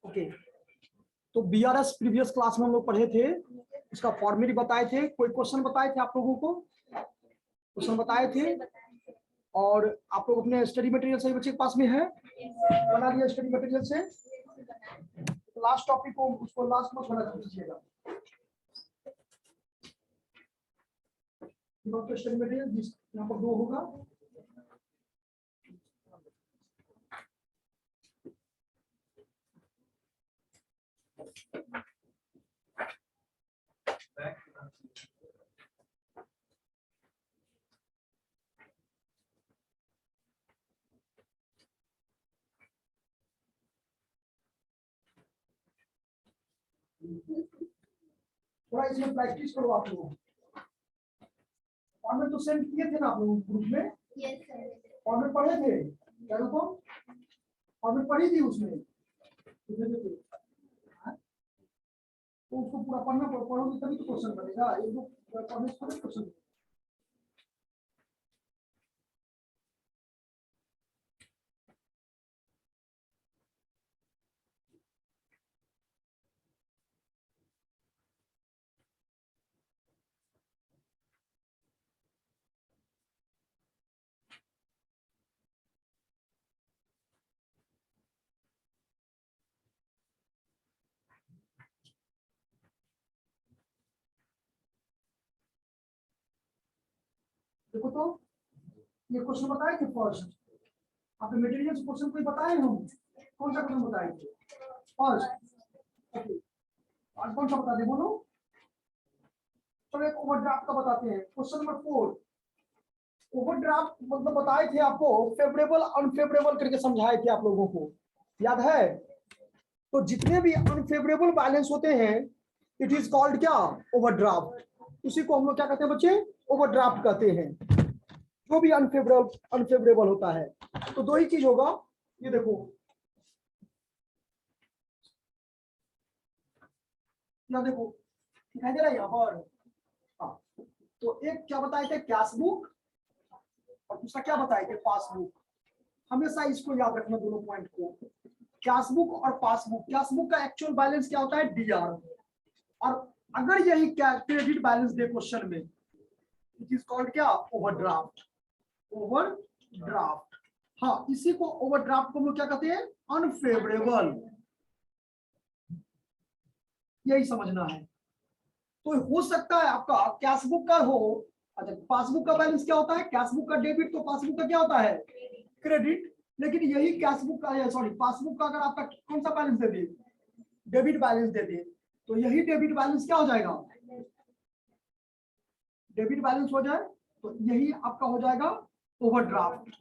Okay, तो BRS previous class में हम लोग पढ़े थे, उसका फॉर्मेट बताए थे, कोई क्वेश्चन बताए थे आप लोगों को, क्वेश्चन बताए थे, और आप लोग अपने स्टडी मटेरियल सही बच्चे के पास में है, बना लिया स्टडी मटेरियल से। लास्ट टॉपिक को उसको लास्ट में बना दीजिएगा, स्टडी मटेरियल यहाँ पर 2 होगा। थोड़ा इसमें प्रैक्टिस करो आप लोग। फॉर्मेट तो सेंड किए थे ना आप लोग ग्रुप में? Yes sir. फॉर्मेट पढ़े थे क्या लोगों को? फॉर्मेट पढ़ी थी उसमें तो उसको पूरा पढ़ोगे तभी तो क्वेश्चन बनेगा। एक दो पढ़ने से थोड़ी क्वेश्चन। देखो तो ये क्वेश्चन बताए थे फर्स्ट, आपने मटेरियल से क्वेश्चन कोई बताए हम? कौन सा क्वेश्चन बताए थे फर्स्ट? आज कौन सा बता दे बोलो। चलो एक ओवरड्राफ्ट का बताते हैं, क्वेश्चन नंबर 4। ओवरड्राफ्ट मतलब बताए थे आपको, फेवरेबल अनफेवरेबल करके समझाए थे आप लोगों को, याद है? तो जितने भी अनफेवरेबल बैलेंस होते हैं इट इज कॉल्ड क्या? ओवरड्राफ्ट। उसी को हम लोग क्या कहते हैं बच्चे? ओवरड्राफ्ट कहते हैं। जो भी अनफेवरेबल होता है तो 2 ही चीज होगा। ये देखो यहाँ देखो दिखाई दे रहा है यहाँ पर। हाँ, तो एक क्या बताए थे? कैश बुक, और दूसरा क्या बताए थे? पासबुक। हमेशा इसको याद रखना दोनों पॉइंट को, कैश बुक और पासबुक। कैश बुक का एक्चुअल बैलेंस क्या होता है? डीआर। और अगर यही क्रेडिट बैलेंस दे क्वेश्चन में, इट इज कॉल्ड क्या? ओवरड्राफ्ट। ओवरड्राफ्ट, हाँ, इसी को ओवरड्राफ्ट को हम लोग क्या कहते हैं? अनफेवरेबल। यही समझना है। तो हो सकता है आपका कैश बुक का हो, अच्छा पासबुक का बैलेंस क्या होता है? कैश बुक का डेबिट, तो पासबुक का क्या होता है? क्रेडिट। लेकिन यही कैश बुक का, सॉरी पासबुक का अगर आपका कौन सा बैलेंस दे दे? डेबिट बैलेंस दे दे, तो यही डेबिट बैलेंस क्या हो जाएगा? डेबिट बैलेंस हो जाए तो यही आपका हो जाएगा ओवरड्राफ्ट।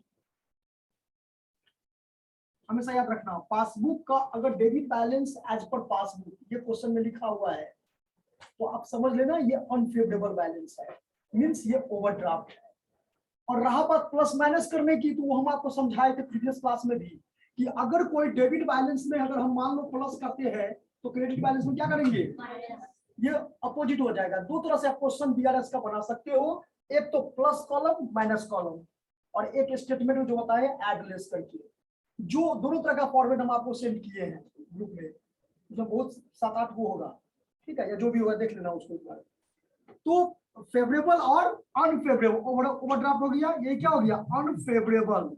हमेशा याद रखना, पासबुक का अगर debit balance as per passbook ये क्वेश्चन में लिखा हुआ है तो आप समझ लेना ये अनफेवरेबल बैलेंस है, मींस ये ओवरड्राफ्ट है। और रहा बात प्लस माइनस करने की, तो वो हम आपको समझाए थे प्रीवियस क्लास में भी कि अगर कोई डेबिट बैलेंस में अगर हम मान लो प्लस करते हैं तो क्रेडिट बैलेंस में क्या करेंगे? ये अपोजिट हो जाएगा। 2 तरह से आप क्वेश्चन बीआरएस का बना सकते हो, एक तो प्लस कॉलम माइनस कॉलम, और एक स्टेटमेंट में जो होता है ऐड लेस करके। जो दोनों तरह का फॉर्मेट हम आपको सेंड किए हैं ग्रुप में, उसमें बहुत 7-8 वो होगा, ठीक है, या जो भी होगा देख लेना उसको एक बार। तो फेवरेबल और अनफेवरेबल, ओवरड्राफ्ट हो गया, ये क्या हो गया? अनफेवरेबल,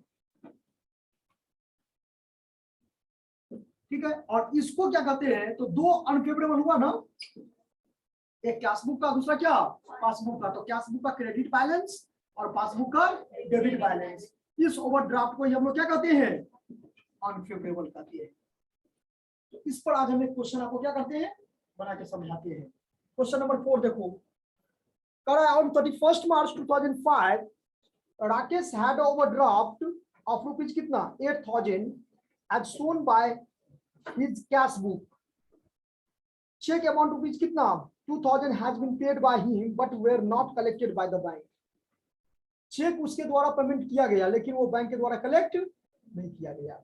ठीक है। और इसको क्या कहते हैं? तो 2 अनफेवरेबल हुआ ना, एक कैश बुक का, दूसरा क्या? पासबुक का। तो कैश बुक का क्रेडिट बैलेंस और पासबुक का डेबिट बैलेंस, इस ओवरड्राफ्ट को हम लोग क्या कहते हैं? अनफेवरेबल कहते हैं। तो इस पर आज हम एक क्वेश्चन आपको क्या करते हैं? बना के समझाते हैं। क्वेश्चन नंबर 4 देखो, on 31st March 2005 Rakesh had overdraft of rupees कितना? 8,000 as shown by his cash book. Check amount rupees कितना? 2,000 has been paid by him but were not collected by the bank. Cheque उसके द्वारा payment किया गया लेकिन वो bank के द्वारा कलेक्ट नहीं किया गया।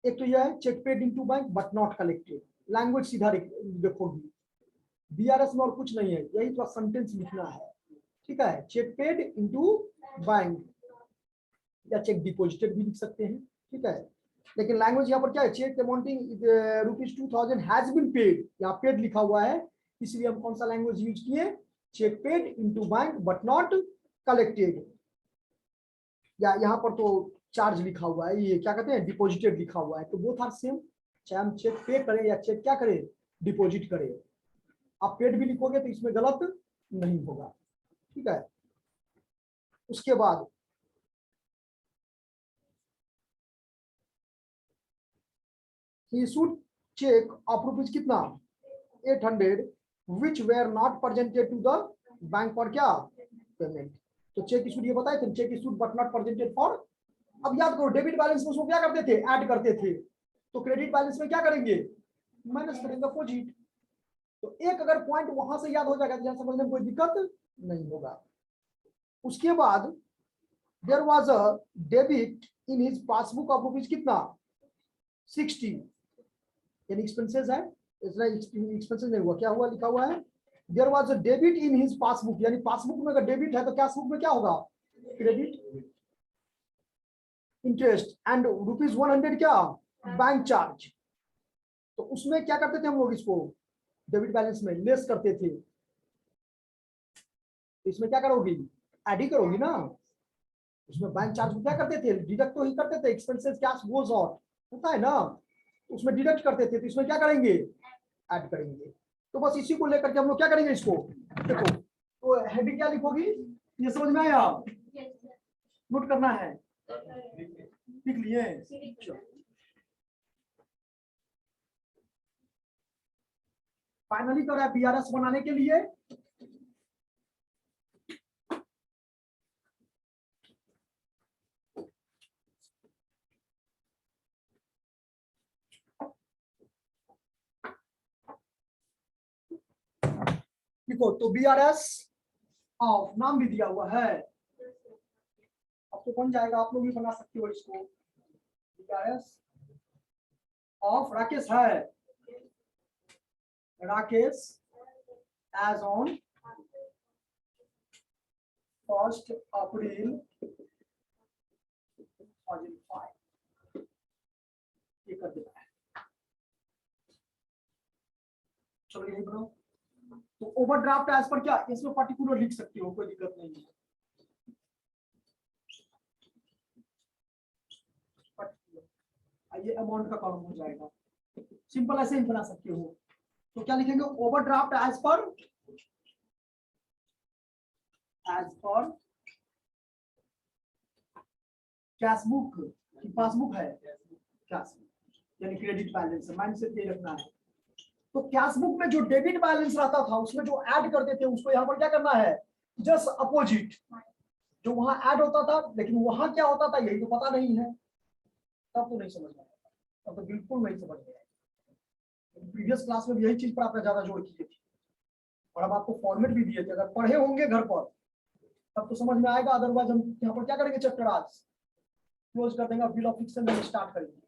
एक तो यह है cheque paid into bank but not collected. Language सीधा देखोगी, बीआरएस में और कुछ नहीं है, यही तो सेंटेंस लिखना है, ठीक है। चेक पेड इनटू बैंक या चेक डिपॉजिटेड भी लिख सकते हैं, ठीक है। लेकिन लैंग्वेज यहाँ पर क्या है, cheque amounting ₹2000 has been paid, यहाँ पेड लिखा हुआ है, इसलिए हम कौन सा लैंग्वेज यूज किए, cheque paid into bank but not collected. या यहाँ पर तो चार्ज लिखा हुआ है, ये क्या कहते हैं, डिपॉजिटेड लिखा हुआ है, तो बोथ आर सेम, चाहे हम चेक पे करें या चेक क्या करें, डिपॉजिट करें। आप पेड भी लिखोगे तो इसमें गलत नहीं होगा, ठीक है। उसके बाद he issued check of rupees कितना 800 which were not presented to the bank for क्या पेमेंट। तो चेक इशूड ये बताए थे, check issued but not presented for. अब याद करो डेबिट बैलेंस में उसको क्या करते थे, ऐड करते थे, तो क्रेडिट बैलेंस में क्या करेंगे, माइनस करेंगे, अपोजिट। तो एक अगर पॉइंट वहां से याद हो जाएगा तो समझने में कोई दिक्कत नहीं होगा। उसके बाद there was a debit in his passbook of rupees कितना 60, यानी एक्सपेंसेस है, इसलिए एक्सपेंसेस नहीं हुआ, क्या हुआ, लिखा हुआ है there was a debit in his passbook, यानी पासबुक में अगर डेबिट है तो कैश बुक में क्या होगा, क्रेडिट। इंटरेस्ट एंड ₹100 क्या बैंक चार्ज, तो उसमें क्या करते थे हम लोग, इसको डेबिट बैलेंस में लेस करते थे, तो इसमें क्या करोगी, ऐड ही करोगी ना। उसमें बैंक चार्ज को क्या करते थे, डिडक्ट तो ही करते थे, एक्सपेंसेस कैश गोज आउट होता है ना, उसमें डिडक्ट करते थे, तो इसमें क्या करेंगे, ऐड करेंगे। तो बस इसी को लेकर के हम लोग क्या करेंगे, इसको देखो, तो हेडिंग क्या लिखोगी, ये समझ में आया, नोट करना है, लिख लिए। फाइनली तो है बीआरएस बनाने के लिए देखो, तो बीआरएस ऑफ नाम भी दिया हुआ है, अब तो बन जाएगा, आप लोग भी बना सकते हो इसको, बीआरएस ऑफ राकेश है, राकेश एज ऑन 1 अप्रैल 2005, ये कर देना है। चलो यही बनाओ। तो ओवरड्राफ्ट एज पर क्या, इसमें पर्टिकुलर लिख सकते हो, कोई दिक्कत नहीं है। ये अमाउंट का कॉलम हो जाएगा, सिंपल ऐसे ही बना सकते हो। तो क्या लिखेंगे, overdraft as per cash book की पासबुक है, कैश यानी क्रेडिट बैलेंस, माइंड से ये रखना है। तो कैश बुक में जो डेबिट बैलेंस रहता था उसमें जो ऐड करते थे उसको यहाँ पर क्या करना है, जस्ट अपोजिट, जो वहां ऐड होता था, लेकिन वहां क्या होता था यही तो पता नहीं है, तब तो नहीं समझ में आया, तब तो बिल्कुल नहीं समझ में आया। प्रीवियस क्लास में यही चीज पर आपने ज्यादा जोर किए थे, और अब आपको फॉर्मेट भी दिए थे, अगर पढ़े होंगे घर पर तब तो समझ में आएगा, अदरवाइज हम यहाँ पर क्या करेंगे, चैप्टर आज क्लोज कर देंगे, बिल ऑफ फिक्शन में स्टार्ट करेंगे,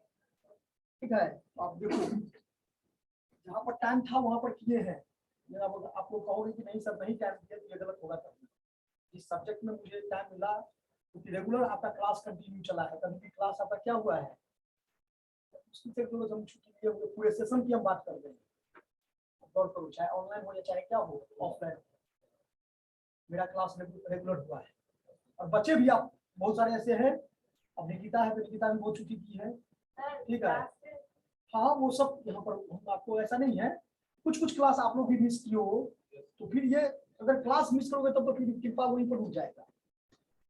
ठीक है। आप देखो जहाँ पर टाइम था वहां पर किए हैं, आप लोग कहोगे कि नहीं सर नहीं टाइम दिया तो ये गलत होगा। तब इस सब्जेक्ट में मुझे टाइम मिला क्योंकि रेगुलर आपका क्लास कंटिन्यू चला है, कभी भी क्लास आपका क्या हुआ है, उसकी से हम छुट्टी लिए हुए, पूरे सेशन की हम बात कर रहे हैं, गौर करो, चाहे ऑनलाइन हो या चाहे क्या हो ऑफलाइन, मेरा क्लास रेगुलर हुआ है। और बच्चे भी आप बहुत सारे ऐसे हैं, अब निकिता है तो निकिता भी बहुत छुट्टी की है, ठीक है। हाँ वो सब यहाँ पर आपको ऐसा नहीं है, कुछ कुछ क्लास आप लोग भी मिस किए हो, तो फिर ये अगर क्लास मिस करोगे तब तो फिर कृपा वहीं पर रुक जाएगा,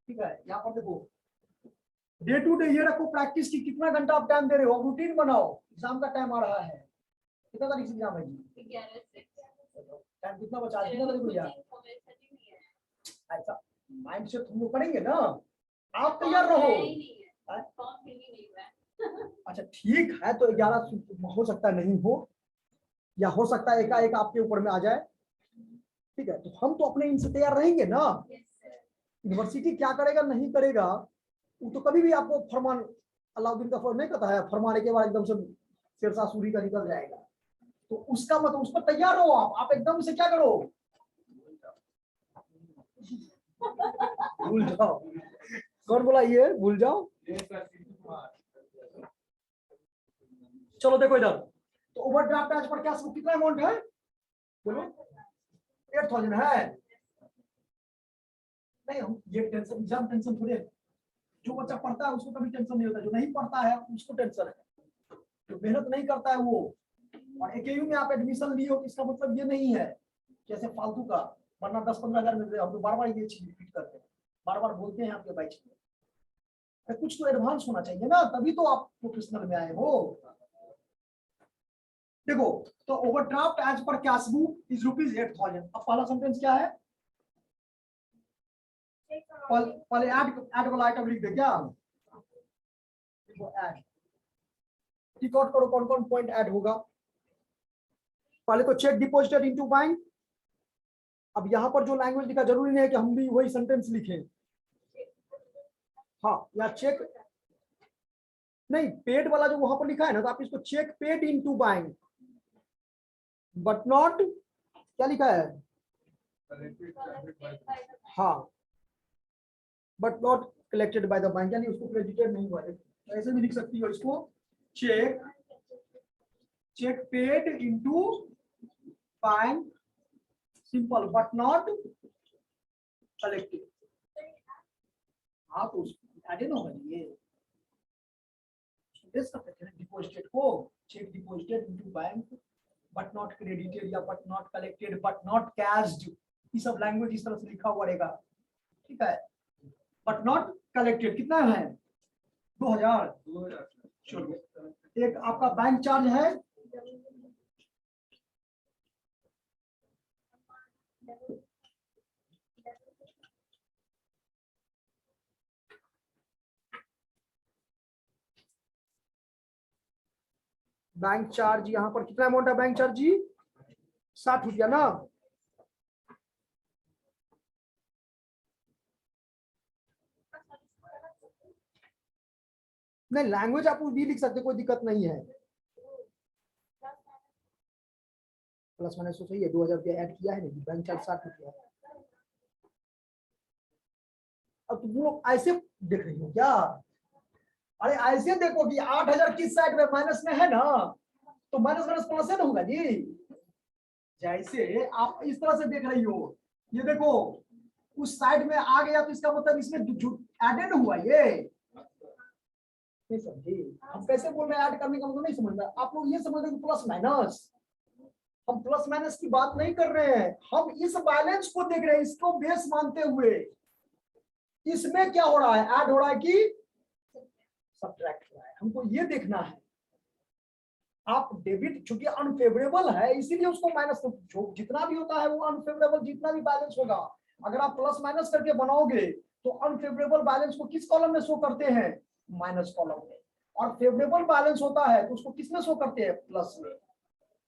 ठीक है। यहाँ पर देखो डे टू डे ये रखो प्रैक्टिस की, कितना घंटा आप टाइम दे रहे हो, रूटीन बनाओ, एग्जाम का टाइम आ रहा है, कितना तारीख से एग्जाम है जी, 11 से, टाइम कितना बचा है, कितना तारीख को यार, ऐसा माइंड से तुम लोग करेंगे ना, आप तैयार रहो। अच्छा ठीक है, तो 11 हो सकता है नहीं हो, या हो सकता है एकाएक आपके ऊपर में आ जाए, ठीक है। तो हम तो अपने इनसे तैयार रहेंगे ना, यूनिवर्सिटी क्या करेगा नहीं करेगा वो तो कभी भी आपको फरमान, अलाउद्दीन का फरमान नहीं कहता है, फरमाने के बाद एकदम से शेरशाह सूरी का निकल जाएगा, तो उसका मतलब उस पर तैयार हो आप एकदम से क्या करो, भूल जाओ, कौन बोला ये भूल जाओ, चलो देखो इधर, तो overdraft as per cash book कितना अमाउंट है बोलो, 8000 है। नहीं हम ये टेंशन, एग्जाम टेंशन थोड़े, जो बच्चा पढ़ता है उसको कभी टेंशन नहीं होता, जो नहीं पढ़ता है उसको टेंशन है, जो मेहनत नहीं करता है वो। और एकेयू में आप एडमिशन लिए हो इसका मतलब ये नहीं है कैसे फालतू का, वरना 10-15 हजार मिल रहे, हम तो बार-बार ये चीज रिपीट करते हैं, बार-बार बोलते हैं आपके बैच में, कुछ तो एडवांस होना चाहिए ना, तभी तो आप प्रोफेशनल में आए हो। देखो तो overdraft as per cash book is ₹8000। अब पहला सेंटेंस क्या है, पहले ऐड वाला आइटम लिख दे क्या, ऐड टिक आउट करो कौन कौन पॉइंट ऐड होगा। पहले तो चेक डिपॉजिटेड इनटू बैंक। अब यहां पर जो लैंग्वेज लिखा जरूरी नहीं है कि हम भी वही सेंटेंस लिखें, हाँ या चेक नहीं, पेड वाला जो वहां पर लिखा है ना, तो आप इसको cheque paid into bank but not, क्या लिखा है, हाँ but not collected by the bank, यानी उसको क्रेडिटेड नहीं हुआ है, ऐसे भी लिख सकती हो इसको, cheque paid into bank simple but not collected. हाँ तो ऐड ना होगा ये डिपॉजिटेड को, cheque deposited into bank but not credited या but not collected but not cashed, ये सब लैंग्वेज इस तरह से लिखा हुआ रहेगा, ठीक है। बट नॉट कलेक्टेड कितना है 2000। चलिए एक आपका बैंक चार्ज है, बैंक चार्ज यहाँ पर कितना अमाउंट है बैंक चार्ज जी, 60 रुपया ना, नहीं लैंग्वेज आप भी लिख सकते, कोई दिक्कत नहीं है, प्लस माइनस तो सही है, 2000 रुपया ऐड किया है नहीं, बैंक चार्ज 60 रुपया। अब तुम लोग ऐसे देख रही हो क्या, अरे ऐसे देखो कि 8000 किस साइड में माइनस में है ना, तो माइनस माइनस प्लस ना होगा जी, जैसे आप इस तरह से देख रही हो, ये देखो उस साइड में आ गया तो इसका मतलब इसमें एडेड हुआ, ये नहीं समझे हम कैसे बोल रहे हैं, ऐड करने का मतलब नहीं समझ रहा, आप लोग ये समझ रहे हो प्लस माइनस, हम प्लस माइनस की बात नहीं कर रहे हैं, हम इस बैलेंस को देख रहे हैं, इसको बेस मानते हुए, इसमें क्या हो रहा है, ऐड हो रहा है कि सब्ट्रैक्ट हो रहा है, हमको ये देखना है। आप डेबिट चूंकि अनफेवरेबल है इसीलिए उसको माइनस, जो जितना भी होता है वो अनफेवरेबल, जितना भी बैलेंस होगा अगर आप प्लस माइनस करके बनाओगे तो अनफेवरेबल बैलेंस को किस कॉलम में शो करते हैं, माइनस कॉलम में, और फेवरेबल बैलेंस होता है तो उसको किस में शो करते हैं, प्लस में,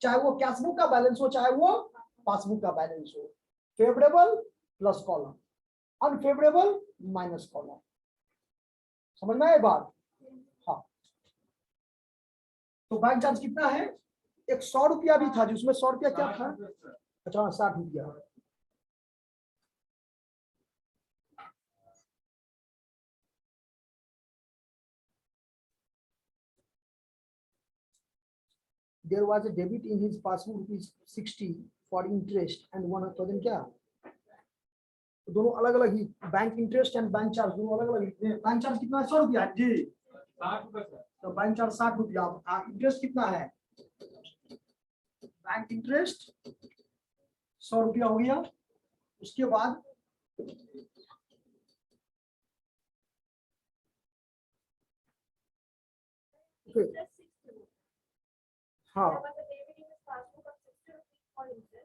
चाहे वो कैशबुक का बैलेंस हो चाहे वो पासबुक का बैलेंस हो, favourable plus column, unfavourable minus column, समझ में आए बात। हाँ तो बैंक चार्ज कितना है, एक 100 रुपया भी था जिसमें 100 रुपया क्या था, अच्छा 60 रुपया, there was a debit in his passbook ₹60 for interest and 1000 क्या, तो दोनों अलग अलग ही, bank interest and bank charge दोनों अलग अलग, बैंक चार्ज कितना है 100 रुपया जी, 60 रुपया, तो बैंक चार्ज 60 रुपया, इंटरेस्ट कितना है, बैंक इंटरेस्ट 100 रुपया हो गया, उसके बाद हाँ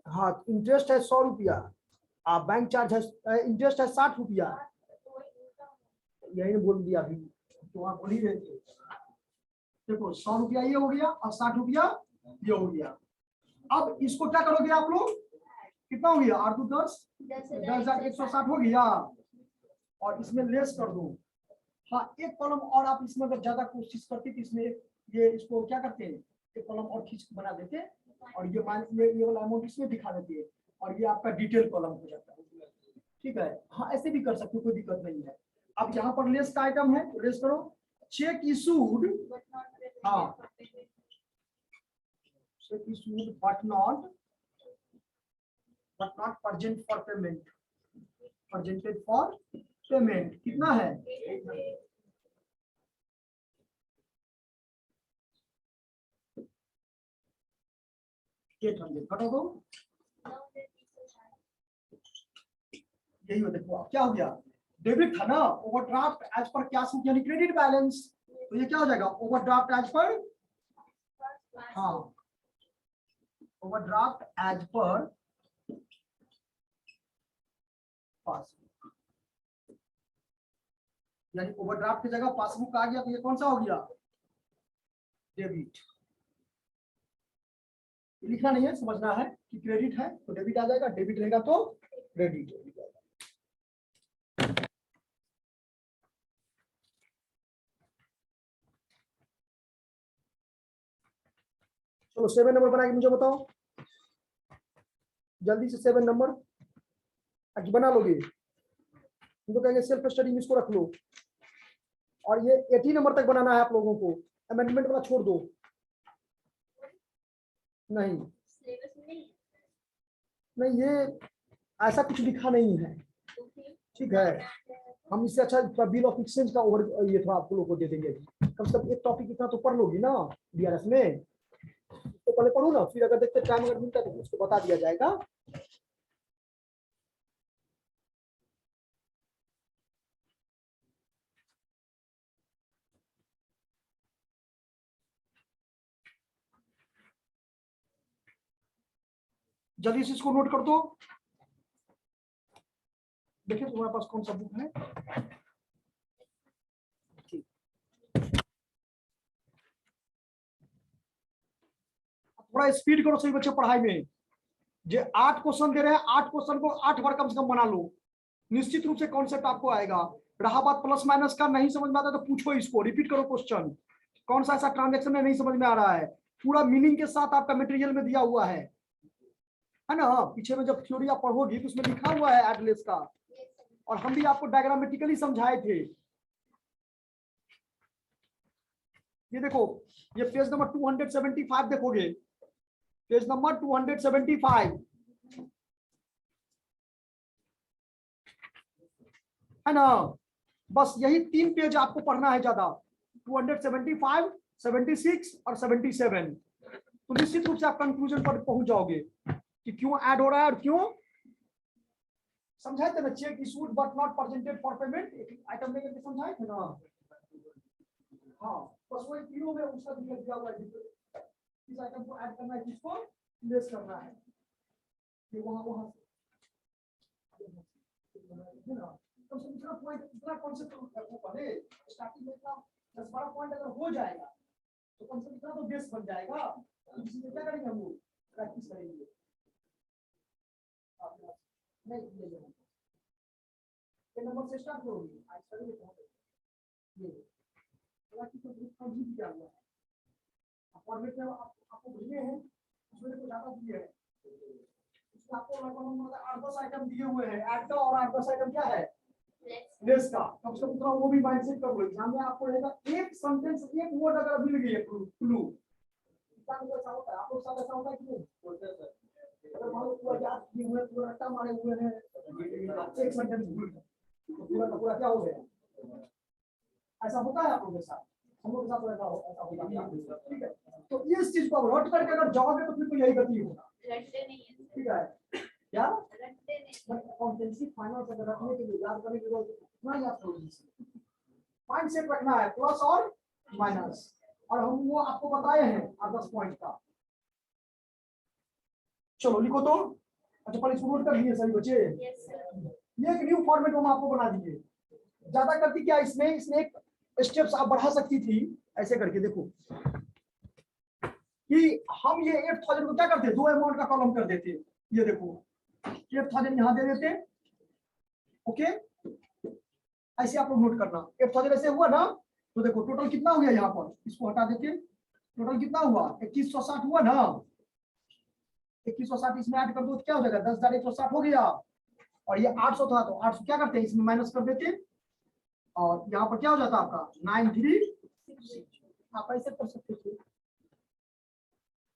हाँ इंटरेस्ट है 100 रुपया, बैंक चार्ज है, इंटरेस्ट है 60 रुपया, यही बोल दिया अभी तो आप बोल ही रहे थे, देखो 100 रुपया ये हो गया और 60 रुपया ये हो गया। अब इसको क्या करोगे आप लोग, कितना हो गया 8 2 10 10,160 हो गया, और इसमें लेस कर दो, हाँ एक कॉलम और आप इसमें अगर ज्यादा कोशिश करते तो इसमें ये इसको क्या करते हैं, एक कॉलम और खींच बना देते और ये वाला अमाउंट इसमें दिखा देते हैं और ये आपका डिटेल कॉलम हो जाता है, ठीक है। हाँ ऐसे भी कर सकते हो, कोई दिक्कत नहीं है। अब यहाँ पर लेस का आइटम है, लेस करो, चेक इशूड, हाँ check issued but not present for payment, presented for payment कितना है 800 घटा दो यही होता है क्या हो गया डेबिट था ना overdraft as per cash book यानी क्रेडिट बैलेंस तो ये क्या हो जाएगा ओवरड्राफ्ट एज पर हाँ ओवरड्राफ्ट एज पर पासबुक यानी ओवरड्राफ्ट की जगह पासबुक आ गया तो ये कौन सा हो गया डेबिट लिखना नहीं है समझना है कि क्रेडिट है तो डेबिट आ जाएगा डेबिट रहेगा तो क्रेडिट चलो 7 नंबर बना के मुझे बताओ जल्दी से 7 नंबर आज बना लोगे उनको कहेंगे सेल्फ स्टडी में इसको रख लो और ये 80 नंबर तक बनाना है आप लोगों को अमेंडमेंट वाला छोड़ दो नहीं नहीं ये ऐसा कुछ लिखा नहीं है ठीक है हम इससे अच्छा बिल ऑफ एक्सचेंज का ओवर ये थोड़ा आप लोगों को दे देंगे कम से कम एक टॉपिक इतना तो पढ़ लोगी ना बीआरएस में तो पहले पढ़ो ना फिर अगर देखते टाइम अगर मिलता है तो उसको बता दिया जाएगा जल्दी से इसको नोट कर दो देखिए तुम्हारे पास कौन सा बुक है थोड़ा स्पीड करो सही बच्चे पढ़ाई में जो 8 क्वेश्चन दे रहे हैं 8 क्वेश्चन को 8 बार कम से कम बना लो निश्चित रूप से कॉन्सेप्ट आपको आएगा रहा बात प्लस माइनस का नहीं समझ में आता तो पूछो इसको रिपीट करो क्वेश्चन कौन सा ऐसा ट्रांजेक्शन में नहीं समझ में आ रहा है पूरा मीनिंग के साथ आपका मटेरियल में दिया हुआ है ना पीछे में जब थ्योरी आप पढ़ोगी तो उसमें लिखा हुआ है एड्रेस का और हम भी आपको डायग्रामेटिकली समझाए थे ये देखो ये पेज नंबर 275 देखोगे पेज नंबर 275 है ना बस यही 3 पेज आपको पढ़ना है ज्यादा 275 76 और 77 तो निश्चित रूप से आप कंक्लूजन पर पहुंच जाओगे कि क्यों ऐड हो रहा है और क्यों समझाए थे ना check issued but not presented for payment item लेकर के समझाए थे ना हाँ बस वही तीनों में उसका दिया हुआ है इस आइटम को ऐड करना है किसको लेस करना है ये वहां तो दूसरा पॉइंट दूसरा कॉन्सेप्ट रखो पहले स्टार्टिंग में इतना 10-12 पॉइंट अगर हो जाएगा तो कम से कम इतना तो बेस बन जाएगा इसी में क्या करेंगे हम लोग प्रैक्टिस करेंगे नहीं ये नंबर से स्टार्ट करोगे आज करेंगे ये बाकी तो ग्रुप का भी दिया हुआ है फॉर्मेट में आपको भेजे हैं उसमें कुछ ज्यादा दिए हैं उसमें आपको लगभग 8-10 आइटम दिए हुए हैं ऐड का और 8-10 आइटम क्या है लेस का कम से कम उतना वो भी माइंडसेट कर लो एग्जाम में आपको रहेगा एक सेंटेंस एक वर्ड अगर मिल गई है क्लू इसका मतलब ऐसा होता है आप लोग साथ ऐसा होता है कि नहीं बोलते हैं सर अगर मान लो पूरा याद किए हुए पूरा रट्टा मारे हुए हैं एक सेंटेंस भूल गए तो पूरा का पूरा क्या हो गया ऐसा होता है आप लोगों के साथ हम लोग के साथ ऐसा होता है ठीक है तो इस चीज को रट करके अगर जाओगे तो फिर तो यही गति होगा ठीक है क्या अकाउंटेंसी फाइनेंस अगर रखने के लिए याद करने के लिए इतना याद करो माइंड सेट रखना है प्लस और माइनस और हम वो आपको बताए हैं 10 पॉइंट का चलो लिखो तो अच्छा पहले इसको नोट कर लिए सभी बच्चे ये एक न्यू फॉर्मेट हम आपको बना दिए ज्यादा करती क्या इसमें एक स्टेप्स आप बढ़ा सकती थी ऐसे करके देखो कि हम ये 8000 को क्या करते 2 अमाउंट का कॉलम कर देते ये देखो 8000 यहां दे देते ओके ऐसे आप लोग नोट करना 8000 ऐसे हुआ ना तो देखो टोटल कितना हो गया यहाँ पर इसको हटा देते टोटल कितना हुआ 2160 हुआ ना 2160 इसमें ऐड कर दो क्या हो जाएगा 10160 हो गया और ये 800 था तो 800 क्या करते हैं इसमें माइनस कर देते और यहाँ पर क्या हो जाता आपका 9366 आप ऐसे कर सकते थे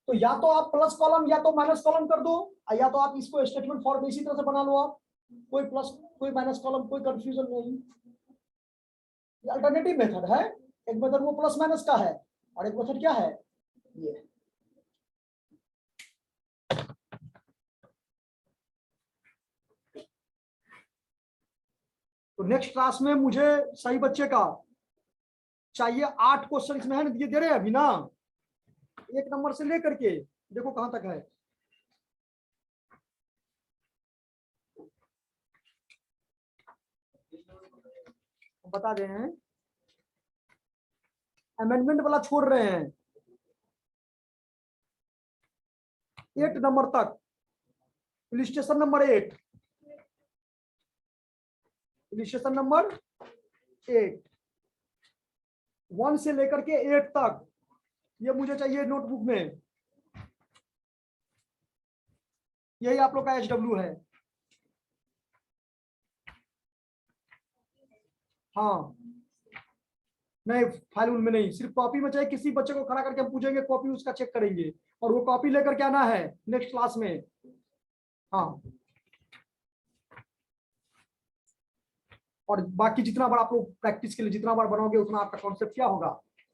तो तो या तो आप प्लस कॉलम या तो माइनस कॉलम कर दो, या तो आप इसको स्टेटमेंट फॉर्म इसी तरह से बना लो आप, कोई प्लस कोई माइनस कॉलम, कोई कंफ्यूजन नहीं। ये अल्टरनेटिव मेथड है। एक मेथड वो प्लस माइनस का है और एक मेथड क्या है ये। तो नेक्स्ट क्लास में मुझे सही बच्चे का चाहिए 8 क्वेश्चन इसमें है, ये दे रहे हैं अभी ना, 1 नंबर से लेकर के देखो कहां तक है। बता रहे हैं, अमेंडमेंट वाला छोड़ रहे हैं 8 नंबर तक, इलिस्ट्रेशन नंबर 8, इलिस्ट्रेशन नंबर 8, 1 से लेकर के 8 तक ये मुझे चाहिए नोटबुक में। यही आप लोग का HW है। हाँ नहीं, फाइल में नहीं, सिर्फ कॉपी में चाहिए। किसी बच्चे को खड़ा करके हम पूछेंगे, कॉपी उसका चेक करेंगे और वो कॉपी लेकर के आना है नेक्स्ट क्लास में। हाँ, और बाकी जितना बार आप लोग प्रैक्टिस के लिए जितना बार बनाओगे उतना आपका कॉन्सेप्ट क्या होगा,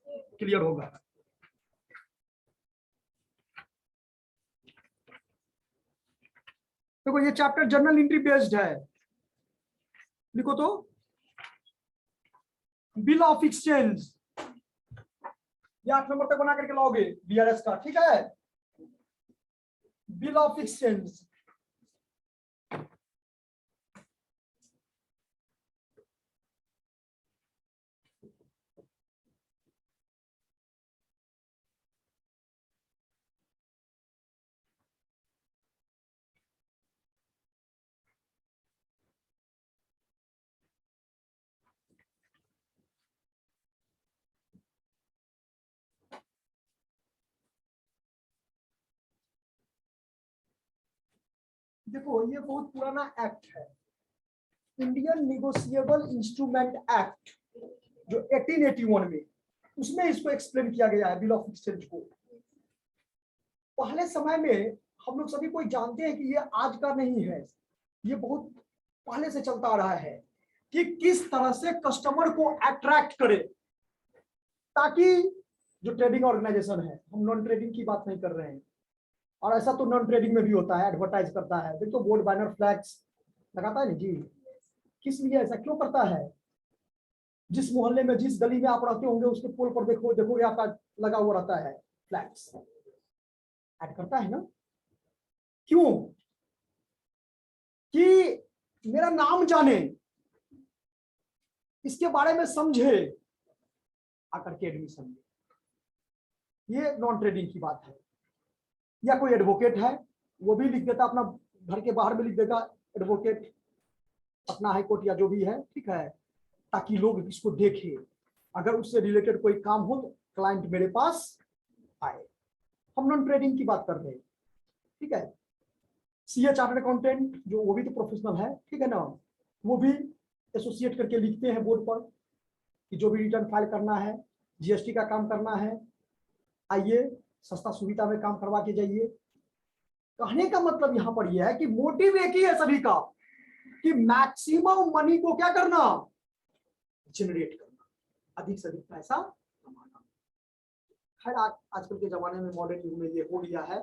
क्लियर होगा। देखो ये चैप्टर जर्नल एंट्री बेस्ड है, लिखो तो बिल ऑफ एक्सचेंज, ये 8 नंबर तक बना करके लाओगे BRS का, ठीक है। बिल ऑफ एक्सचेंज, देखो ये बहुत पुराना एक्ट है, इंडियन निगोशिएबल इंस्ट्रूमेंट एक्ट जो 1881 में, उसमें इसको एक्सप्लेन किया गया है बिल ऑफ एक्सचेंज को। पहले समय में हम लोग सभी कोई जानते हैं कि ये आज का नहीं है, ये बहुत पहले से चलता आ रहा है कि किस तरह से कस्टमर को अट्रैक्ट करे, ताकि जो ट्रेडिंग ऑर्गेनाइजेशन है, हम नॉन ट्रेडिंग की बात नहीं कर रहे हैं, और ऐसा तो नॉन ट्रेडिंग में भी होता है, एडवर्टाइज करता है, देखो बोर्ड बैनर फ्लैग्स लगाता है ना जी, किस लिए ऐसा क्यों करता है। जिस मोहल्ले में जिस गली में आप रहते होंगे उसके पोल पर देखो देखो ये आपका लगा हुआ रहता है फ्लैग्स, ऐड करता है ना, क्यों, कि मेरा नाम जाने, इसके बारे में समझे, आकर के एडमिशन ले। ये नॉन ट्रेडिंग की बात है। या कोई एडवोकेट है, वो भी लिख देता अपना घर के बाहर में लिख देगा एडवोकेट अपना हाई कोर्ट या जो भी है, ठीक है, ताकि लोग इसको देखें, अगर उससे रिलेटेड कोई काम हो तो क्लाइंट मेरे पास आए। हम नॉन ट्रेडिंग की बात कर रहे हैं, ठीक है। सीए चार्टर्ड अकाउंटेंट जो, वो भी तो प्रोफेशनल है, ठीक है ना, वो भी एसोसिएट करके लिखते हैं बोर्ड पर कि जो भी रिटर्न फाइल करना है, जीएसटी का काम करना है, आइए सस्ता सुविधा में काम करवा के जाइए। कहने का मतलब यहां पर यह है कि मोटिव एक ही है सभी का, कि मैक्सिमम मनी को क्या करना, जनरेट करना, अधिक से अधिक पैसा कमाना। खैर आजकल के जमाने में मॉडर्न युग में ये हो गया है,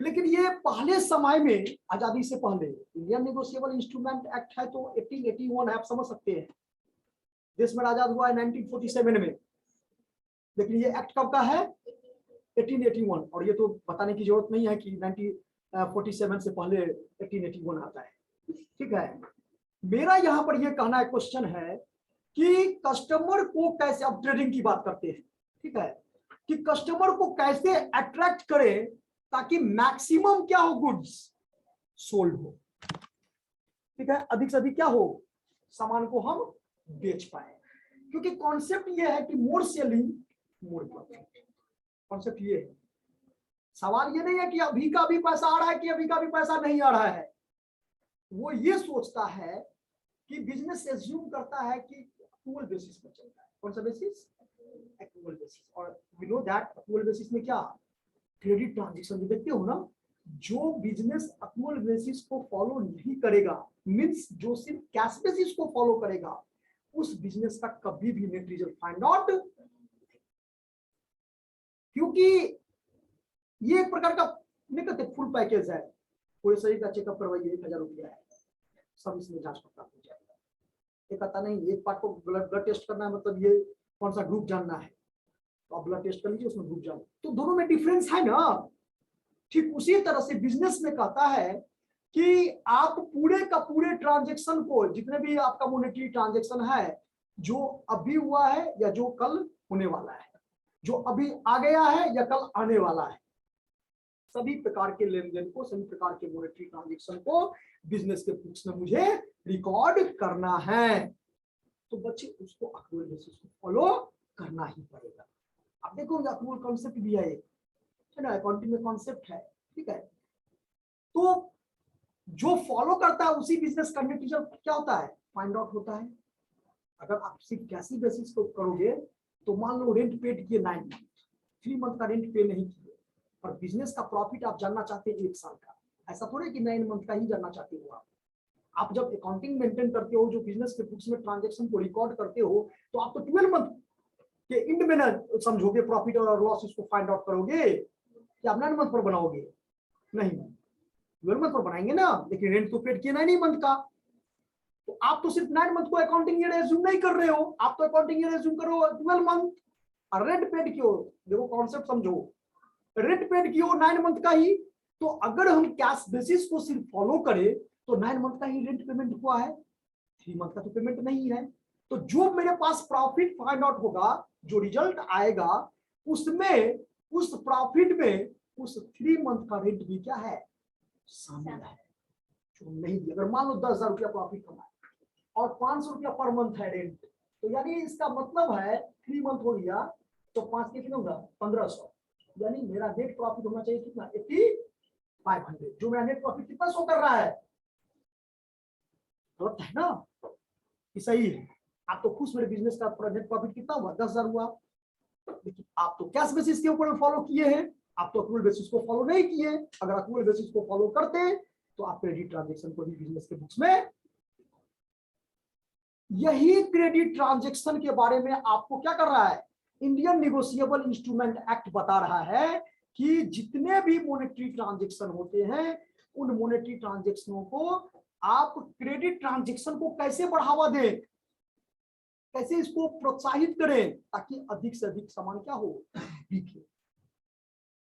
लेकिन ये पहले समय में आजादी से पहले इंडियन निगोशिएबल इंस्ट्रूमेंट एक्ट है तो 1881 है, आप समझ सकते हैं। देश में आजाद हुआ है 1947 में, लेकिन ये एक्ट कब का है, 1881। और ये तो बताने की जरूरत नहीं है कि 1947 से पहले 1881 आता है, ठीक है। मेरा यहाँ पर यह कहना है, क्वेश्चन है कि कस्टमर को कैसे, अब ट्रेडिंग की बात करते हैं, ठीक है, कि कस्टमर को कैसे अट्रैक्ट करे ताकि मैक्सिमम क्या हो, गुड्स सोल्ड हो, ठीक है, अधिक से अधिक क्या हो, सामान को हम बेच पाए। क्योंकि कॉन्सेप्ट ये है कि मोर सेलिंग मोर प्रॉफिट, कॉन्सेप्ट ये है। सवाल ये नहीं है कि अभी का भी पैसा आ रहा है कि अभी का भी पैसा नहीं आ रहा है, वो ये सोचता है कि बिजनेस एज्यूम करता है कि अक्रूवल बेसिस पर चलता है। कौन सा बेसिस, अक्रूवल बेसिस। और we know that accrual basis में क्या, क्रेडिट ट्रांजेक्शन देखते हो ना, जो बिजनेस अक्रूवल बेसिस को फॉलो नहीं करेगा, मींस जो सिर्फ कैश बेसिस को फॉलो करेगा, उस बिजनेस का कभी भी नेट रिजल्ट फाइंड आउट, क्योंकि ये एक प्रकार का नहीं कहते फुल पैकेज है। पूरे शरीर का चेकअप करवाइए, 1000 रुपया है, सब इसमें जांच पड़ताल हो जाएगा। ये कहता नहीं एक पार्ट को ब्लड टेस्ट करना है, मतलब ये कौन सा ग्रुप जानना है तो आप ब्लड टेस्ट कर लीजिए, उसमें ग्रुप जानो, तो दोनों में डिफरेंस है ना। ठीक उसी तरह से बिजनेस में कहता है कि आप पूरे का पूरे ट्रांजेक्शन को, जितने भी आपका मॉनेटरी ट्रांजेक्शन है, जो अभी हुआ है या जो कल होने वाला है, जो अभी आ गया है या कल आने वाला है, सभी प्रकार के लेन देन को, सभी प्रकार के मॉनेटरी ट्रांजेक्शन को बिजनेस के बुक्स में मुझे रिकॉर्ड करना है। तो बच्चे उसको अक्रूवल बेसिस को फॉलो करना ही पड़ेगा। आप देखोगे अक्रूवल कॉन्सेप्ट भी है ना, अकाउंटिंग में कॉन्सेप्ट है, ठीक है। तो जो फॉलो करता है उसी बिजनेस का नेट रिजल्ट क्या होता है, फाइंड आउट होता है। अगर आप सिर्फ कैश बेसिस को करोगे तो मान लो रेंट पेड किए 9 मंथ, 3 मंथ का रेंट पे नहीं किए, और बिजनेस का प्रॉफिट आप जानना चाहते हैं 1 साल का, ऐसा थोड़ा कि 9 मंथ का ही जानना चाहते हो आप जब अकाउंटिंग मेंटेन करते हो, जो बिजनेस के बुक्स में ट्रांजैक्शन को रिकॉर्ड करते हो, तो आप तो 12 मंथ के एंड में ना समझोगे प्रॉफिट और लॉस, इसको फाइंड आउट करोगे, कि आप 9 मंथ पर बनाओगे, नहीं 12 मंथ पर बनाएंगे ना, लेकिन रेंट तो पेड किया 9 मंथ का। तो आप तो सिर्फ 9 मंथ को अकाउंटिंग ईयर एज्यूम नहीं कर रहे हो, आप तो अकाउंटिंग ईयर एज्यूम करो 12 मंथ। और रेंट पेड क्यों, देखो कॉन्सेप्ट समझो, रेंट पेड क्यों 9 मंथ का ही, तो अगर हम कैश बेसिस को सिर्फ फॉलो करें तो 9 मंथ का ही रेंट पेमेंट हुआ है, 3 मंथ का तो पेमेंट नहीं है। तो जो मेरे पास प्रॉफिट फाइंड आउट होगा, जो रिजल्ट आएगा, उसमें उस प्रॉफिट में उस 3 मंथ का रेंट भी क्या है, शामिल है, जो नहीं दिया। अगर मान लो 10,000 रुपया प्रॉफिट कमाए और 500 रुपया पर मंथ है रेंट, तो यानी इसका मतलब है 3 मंथ हो गया तो 5 के कितना होगा 1500, यानी मेरा नेट प्रॉफिट होना चाहिए कितना 8500। जो मेरा नेट प्रॉफिट कितना शो कर रहा है, गलत है ना, कि सही है। आप तो खुश, मेरे बिजनेस का नेट प्रॉफिट कितना हुआ 10,000 हुआ, लेकिन आप तो कैश बेसिस के ऊपर फॉलो किए हैं, आप तो अक्रूवल बेसिस को फॉलो नहीं किए। अगर अक्रूवल बेसिस को फॉलो करते तो आप क्रेडिट ट्रांजेक्शन को भी बिजनेस के बुक्स में, यही क्रेडिट ट्रांजेक्शन के बारे में आपको क्या कर रहा है, इंडियन निगोशिएबल इंस्ट्रूमेंट एक्ट बता रहा है कि जितने भी मॉनेटरी ट्रांजेक्शन होते हैं, उन मॉनेटरी ट्रांजेक्शनों को आप क्रेडिट ट्रांजेक्शन को कैसे बढ़ावा दें, कैसे इसको प्रोत्साहित करें, ताकि अधिक से अधिक सामान क्या हो, बिके।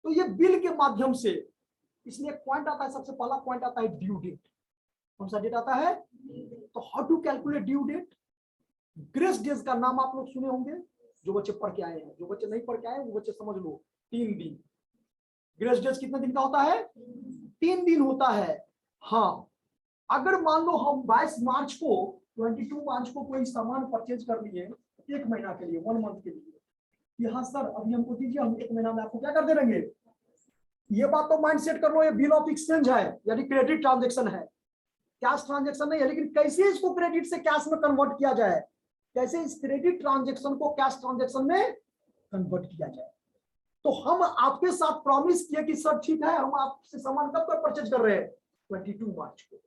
तो ये बिल के माध्यम से, इसमें एक पॉइंट आता है, सबसे पहला पॉइंट आता है ड्यू डेट। कौन सा डेट आता है, तो how to calculate due date. Grace days का नाम आप लोग सुने होंगे, जो बच्चे पढ़ के आए हैं, जो बच्चे नहीं पढ़ के आए वो बच्चे समझ लो, 3 दिन। ग्रेस डेज कितने दिन का होता है, 3 दिन होता है। हाँ, अगर मान लो हम 22 मार्च को 22 मार्च को कोई सामान परचेज कर लिए 1 महीना के लिए, 1 मंथ के लिए, यहाँ सर अभी हमको दीजिए, हम 1 महीना में आपको क्या कर देंगे। ये बात तो माइंड सेट कर लो, ये बिल ऑफ एक्सचेंज है, यानी क्रेडिट ट्रांजेक्शन है, कैश ट्रांजेक्शन नहीं है। लेकिन कैसे इसको क्रेडिट से कैश में कन्वर्ट किया जाए, कैसे इस क्रेडिट ट्रांजेक्शन को कैश ट्रांजेक्शन में कन्वर्ट किया जाए। तो हम आपके साथ प्रॉमिस किए कि सर ठीक है, हम आपसे सामान कब तक परचेज कर रहे हैं, 22 मार्च को,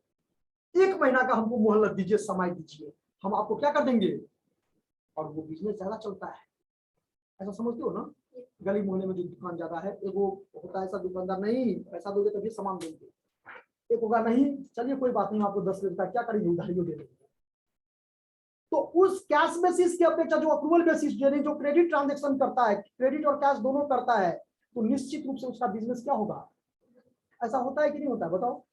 1 महीना का हमको मोहलत दीजिए, समय दीजिए, हम आपको क्या कर देंगे। और वो बिजनेस ज्यादा चलता है, ऐसा समझते हो ना। गली मोहल्ले में जो दुकान ज्यादा है, एगो होता है ऐसा दुकानदार, नहीं पैसा दोगे तभी सामान देंगे, एक होगा नहीं चलिए कोई बात नहीं, आपको 10 रुपए क्या करेंगे, उधारियों दे देंगे। तो उस कैश बेसिस की अपेक्षा जो अप्रूवल बेसिस, यानी जो क्रेडिट ट्रांजेक्शन करता है, क्रेडिट और कैश दोनों करता है, तो निश्चित रूप से उसका बिजनेस क्या होगा। ऐसा होता है कि नहीं होता है, बताओ।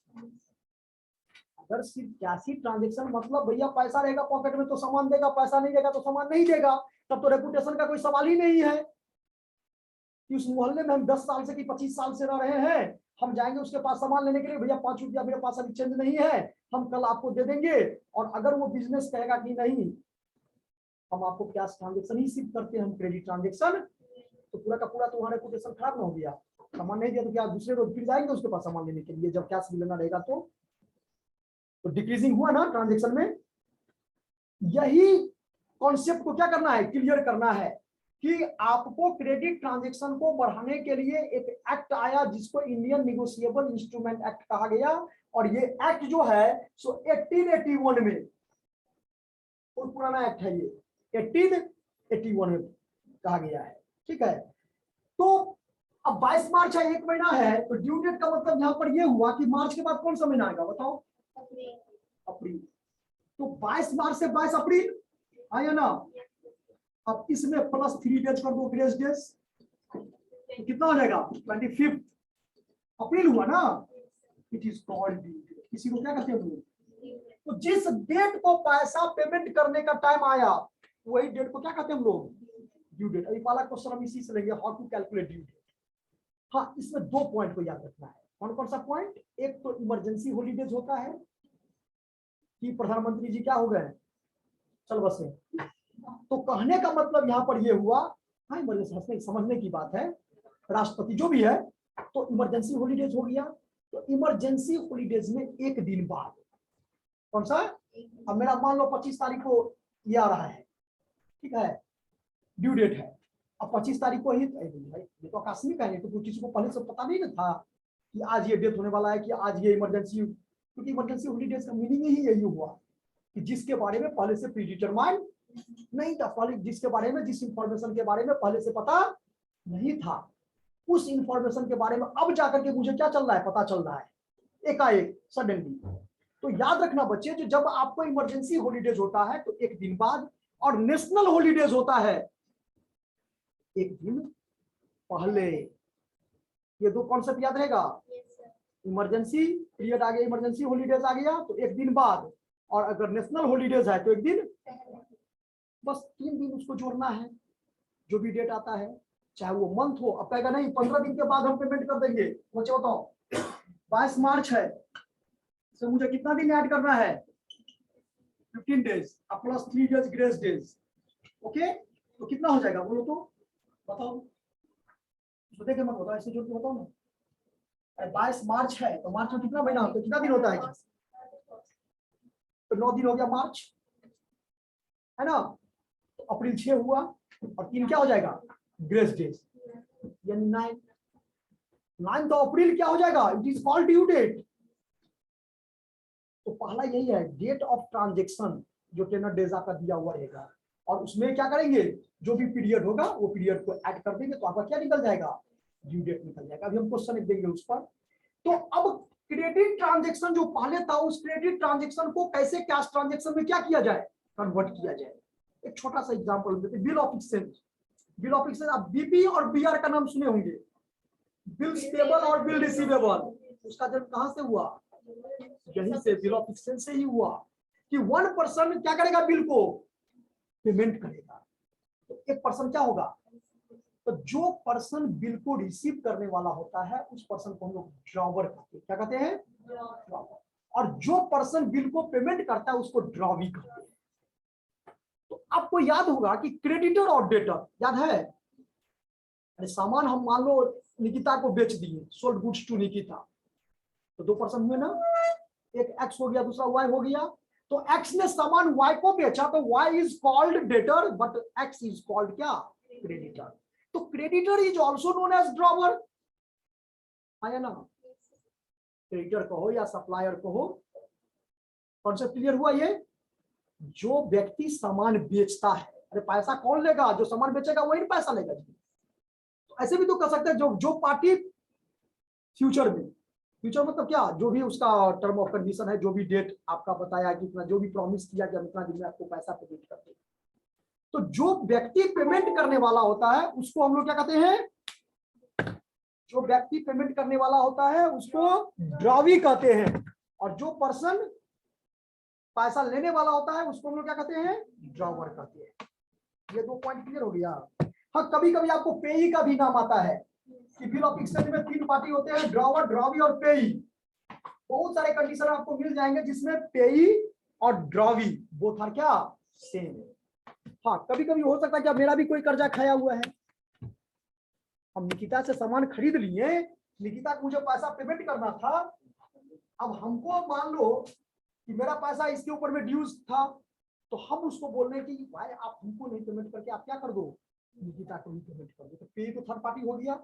अगर सिर्फ कैश ही ट्रांजेक्शन, मतलब भैया पैसा रहेगा पॉकेट में तो सामान देगा, पैसा नहीं देगा तो सामान नहीं देगा, तब तो रेपुटेशन का कोई सवाल ही नहीं है कि उस मोहल्ले में हम 10 साल से कि 25 साल से रह रहे हैं, हम जाएंगे उसके पास सामान लेने के लिए, भैया 5 रुपया मेरे पास अभी चेंज नहीं है, हम कल आपको दे देंगे। और अगर वो बिजनेस कहेगा कि नहीं हम आपको कैश ट्रांजेक्शन ही सिर्फ करते हैं, हम क्रेडिट ट्रांजेक्शन, तो पूरा का पूरा तुम्हारा रेपुटेशन खराब ना हो गया। सामान नहीं दिया तो क्या दूसरे रोज फिर जाएंगे उसके पास सामान लेने के लिए, जब कैश भी लेना रहेगा तो डिक्रीजिंग हुआ ना ट्रांजेक्शन में। यही कॉन्सेप्ट को क्या करना है, क्लियर करना है कि आपको क्रेडिट ट्रांजैक्शन को बढ़ाने के लिए एक एक्ट आया जिसको इंडियन निगोशिएबल इंस्ट्रूमेंट एक्ट कहा गया, और ये एक्ट जो है सो 1881 में, बहुत पुराना एक्ट है ये, 1881 में कहा गया है। ठीक है, तो अब 22 मार्च है, 1 महीना है, तो ड्यू डेट का मतलब यहाँ पर ये हुआ कि मार्च के बाद कौन सा महीना आएगा बताओ? अप्रैल। तो 22 मार्च से 22 अप्रैल आया ना। अब इसमें +3 डेज कर दो ग्रेस डेज, तो कितना हो जाएगा? 25 अप्रैल हुआ ना। It is called due date. किसी को क्या कहते हैं? तो जिस डेट को पैसा पेमेंट करने का टाइम आया वही डेट को क्या कहते हैं हम लोग? Due date. अभी वाला क्वेश्चन हम इसी से लेंगे, how to calculate due date. हाँ, इसमें 2 पॉइंट को याद रखना है। कौन कौन सा पॉइंट? एक तो इमरजेंसी हॉलीडेज होता है कि प्रधानमंत्री जी क्या हो गए, चल बसे। तो कहने का मतलब यहाँ पर ये हुआ, हाँ इमरजेंसी समझने की बात है, राष्ट्रपति जो भी है, तो इमरजेंसी हॉलीडेज हो गया। तो इमरजेंसी हॉलीडेज में एक दिन बाद, कौन सा? अब मेरा मान लो 25 तारीख को ये आ रहा है, ठीक है, ड्यू डेट है। अब 25 तारीख को ही भाई ये तो आकस्मिक है, तो किसी को पहले से पता नहीं ना था कि आज ये डेथ होने वाला है, कि आज ये इमरजेंसी, क्योंकि इमरजेंसी हॉलीडेज का मीनिंग ही यही हुआ कि जिसके बारे में पहले से प्रीडिटरमाइंड नहीं था, पहले जिसके बारे में, जिस इंफॉर्मेशन के बारे में पहले से पता नहीं था, उस इंफॉर्मेशन के बारे में अब जाकर के मुझे क्या चल रहा है, पता चल रहा है एकाएक सडनली। तो याद रखना बच्चे, जो जब आपको इमरजेंसी हॉलीडेज होता है तो एक दिन बाद, और नेशनल हॉलीडेज होता है एक दिन पहले। ये 2 कॉन्सेप्ट याद रहेगा। इमरजेंसी पीरियड आ गया, इमरजेंसी हॉलीडेज आ गया तो एक दिन बाद, और अगर नेशनल हॉलीडेज है तो एक दिन, बस 3 दिन उसको जोड़ना है जो भी डेट आता है, चाहे वो मंथ हो। अब कहेगा नहीं 15 दिन के बाद हम पेमेंट कर देंगे, बच्चे बताओ 22 मार्च है, तो मुझे कितना दिन ऐड करना है? 15 डेज, अब +3 डेज ग्रेस डेज। ओके, तो कितना हो जाएगा बोलो तो, बताओ, देखे मत बताओ, ऐसे जोड़ के बताओ ना। 22 मार्च है तो मार्च में कितना महीना होता है, कितना दिन होता है? तो 9 दिन हो गया मार्च, है ना। तो अप्रैल 6 हुआ, और 3 क्या हो जाएगा? ग्रेस डेज, यानी 9 तो अप्रैल क्या हो जाएगा? It is called due date. तो पहला यही है, डेट ऑफ ट्रांजेक्शन जो टेनर डेजा का दिया हुआ रहेगा, और उसमें क्या करेंगे, जो भी पीरियड होगा वो पीरियड को ऐड कर देंगे, तो आपका क्या निकल जाएगा? ड्यू डेट निकल जाएगा। अभी हम क्वेश्चन एक देंगे उस पर। तो अब क्रेडिट ट्रांजेक्शन जो पहले था, उस क्रेडिट ट्रांजेक्शन को कैसे कैश ट्रांजेक्शन में क्या किया जाए, कन्वर्ट किया जाए। एक छोटा सा एग्जांपल देते हैं, bill of exchange. Bill of exchange, आप बीपी और बीआर का नाम सुने होंगे, बिल पेबल और बिल रिसीवेबल। उसका जन्म कहां से हुआ? यहीं से, बिल ऑफ एक्सचेंज से ही हुआ, कि 1 पर्सन क्या करेगा, बिल को पेमेंट करेगा, तो 1 पर्सन क्या होगा? तो जो पर्सन बिल को रिसीव करने वाला होता है उस पर्सन को हम लोग ड्रॉवर कहते हैं। क्या कहते हैं? ड्रॉवर। और जो पर्सन बिल को पेमेंट करता है उसको ड्रॉवी कहते हैं। तो आपको याद होगा कि क्रेडिटर और डेटर याद है? अरे सामान हम मान लो निकिता को बेच दिए, सोल्ड गुड्स टू निकिता, तो 2 पर्सन हुए ना, एक एक्स हो गया, दूसरा वाई हो गया। तो एक्स ने सामान वाई को बेचा तो Y is called debtor, but X is called क्या? क्रेडिटर। तो creditor is also known as drawer, आया ना। क्रेडिटर कहो या सप्लायर कहो, कॉन्सेप्ट क्लियर हुआ? ये जो व्यक्ति सामान बेचता है, अरे पैसा कौन लेगा? जो सामान बेचेगा वही पैसा लेगा जी। तो ऐसे भी तो कर सकते हैं, जो पार्टी फ्यूचर में, फ्यूचर मतलब क्या, जो भी उसका टर्म ऑफ कंडीशन है, जो भी डेट आपका बताया कि इतना, जो भी प्रॉमिस किया कि हम इतना दिन में आपको पैसा पेमेंट कर देंगे, तो जो व्यक्ति पेमेंट करने वाला होता है उसको हम लोग क्या कहते हैं? जो व्यक्ति पेमेंट करने वाला होता है उसको ड्रॉवी कहते हैं, और जो पर्सन पैसा लेने वाला होता है उसको हम लोग क्या कहते हैं? ड्रॉवर कहते हैं। ये 2 पॉइंट क्लियर हो गया। हाँ, कभी कभी आपको पेई का भी नाम आता है कि बिल ऑफ एक्सचेंज में 3 पार्टी होते हैं, ड्रॉवर, ड्रॉवी और पेई। बहुत सारे कंडीशन आपको मिल जाएंगे जिसमें पेई और ड्रॉवी बोथ आर क्या? सेम। हाँ, कभी कभी हो सकता है कि मेरा भी कोई कर्जा खाया हुआ है, हम निकिता से सामान खरीद लिए, निकिता को मुझे पैसा पेमेंट करना था, अब हमको मान लो कि मेरा पैसा इसके ऊपर में ड्यूज था, तो हम उसको बोल रहे हैं कि भाई आप हमको नहीं पेमेंट करके आप क्या कर दो, निकिता को भी पेमेंट कर दो, तो पे तो थर्ड पार्टी हो गया।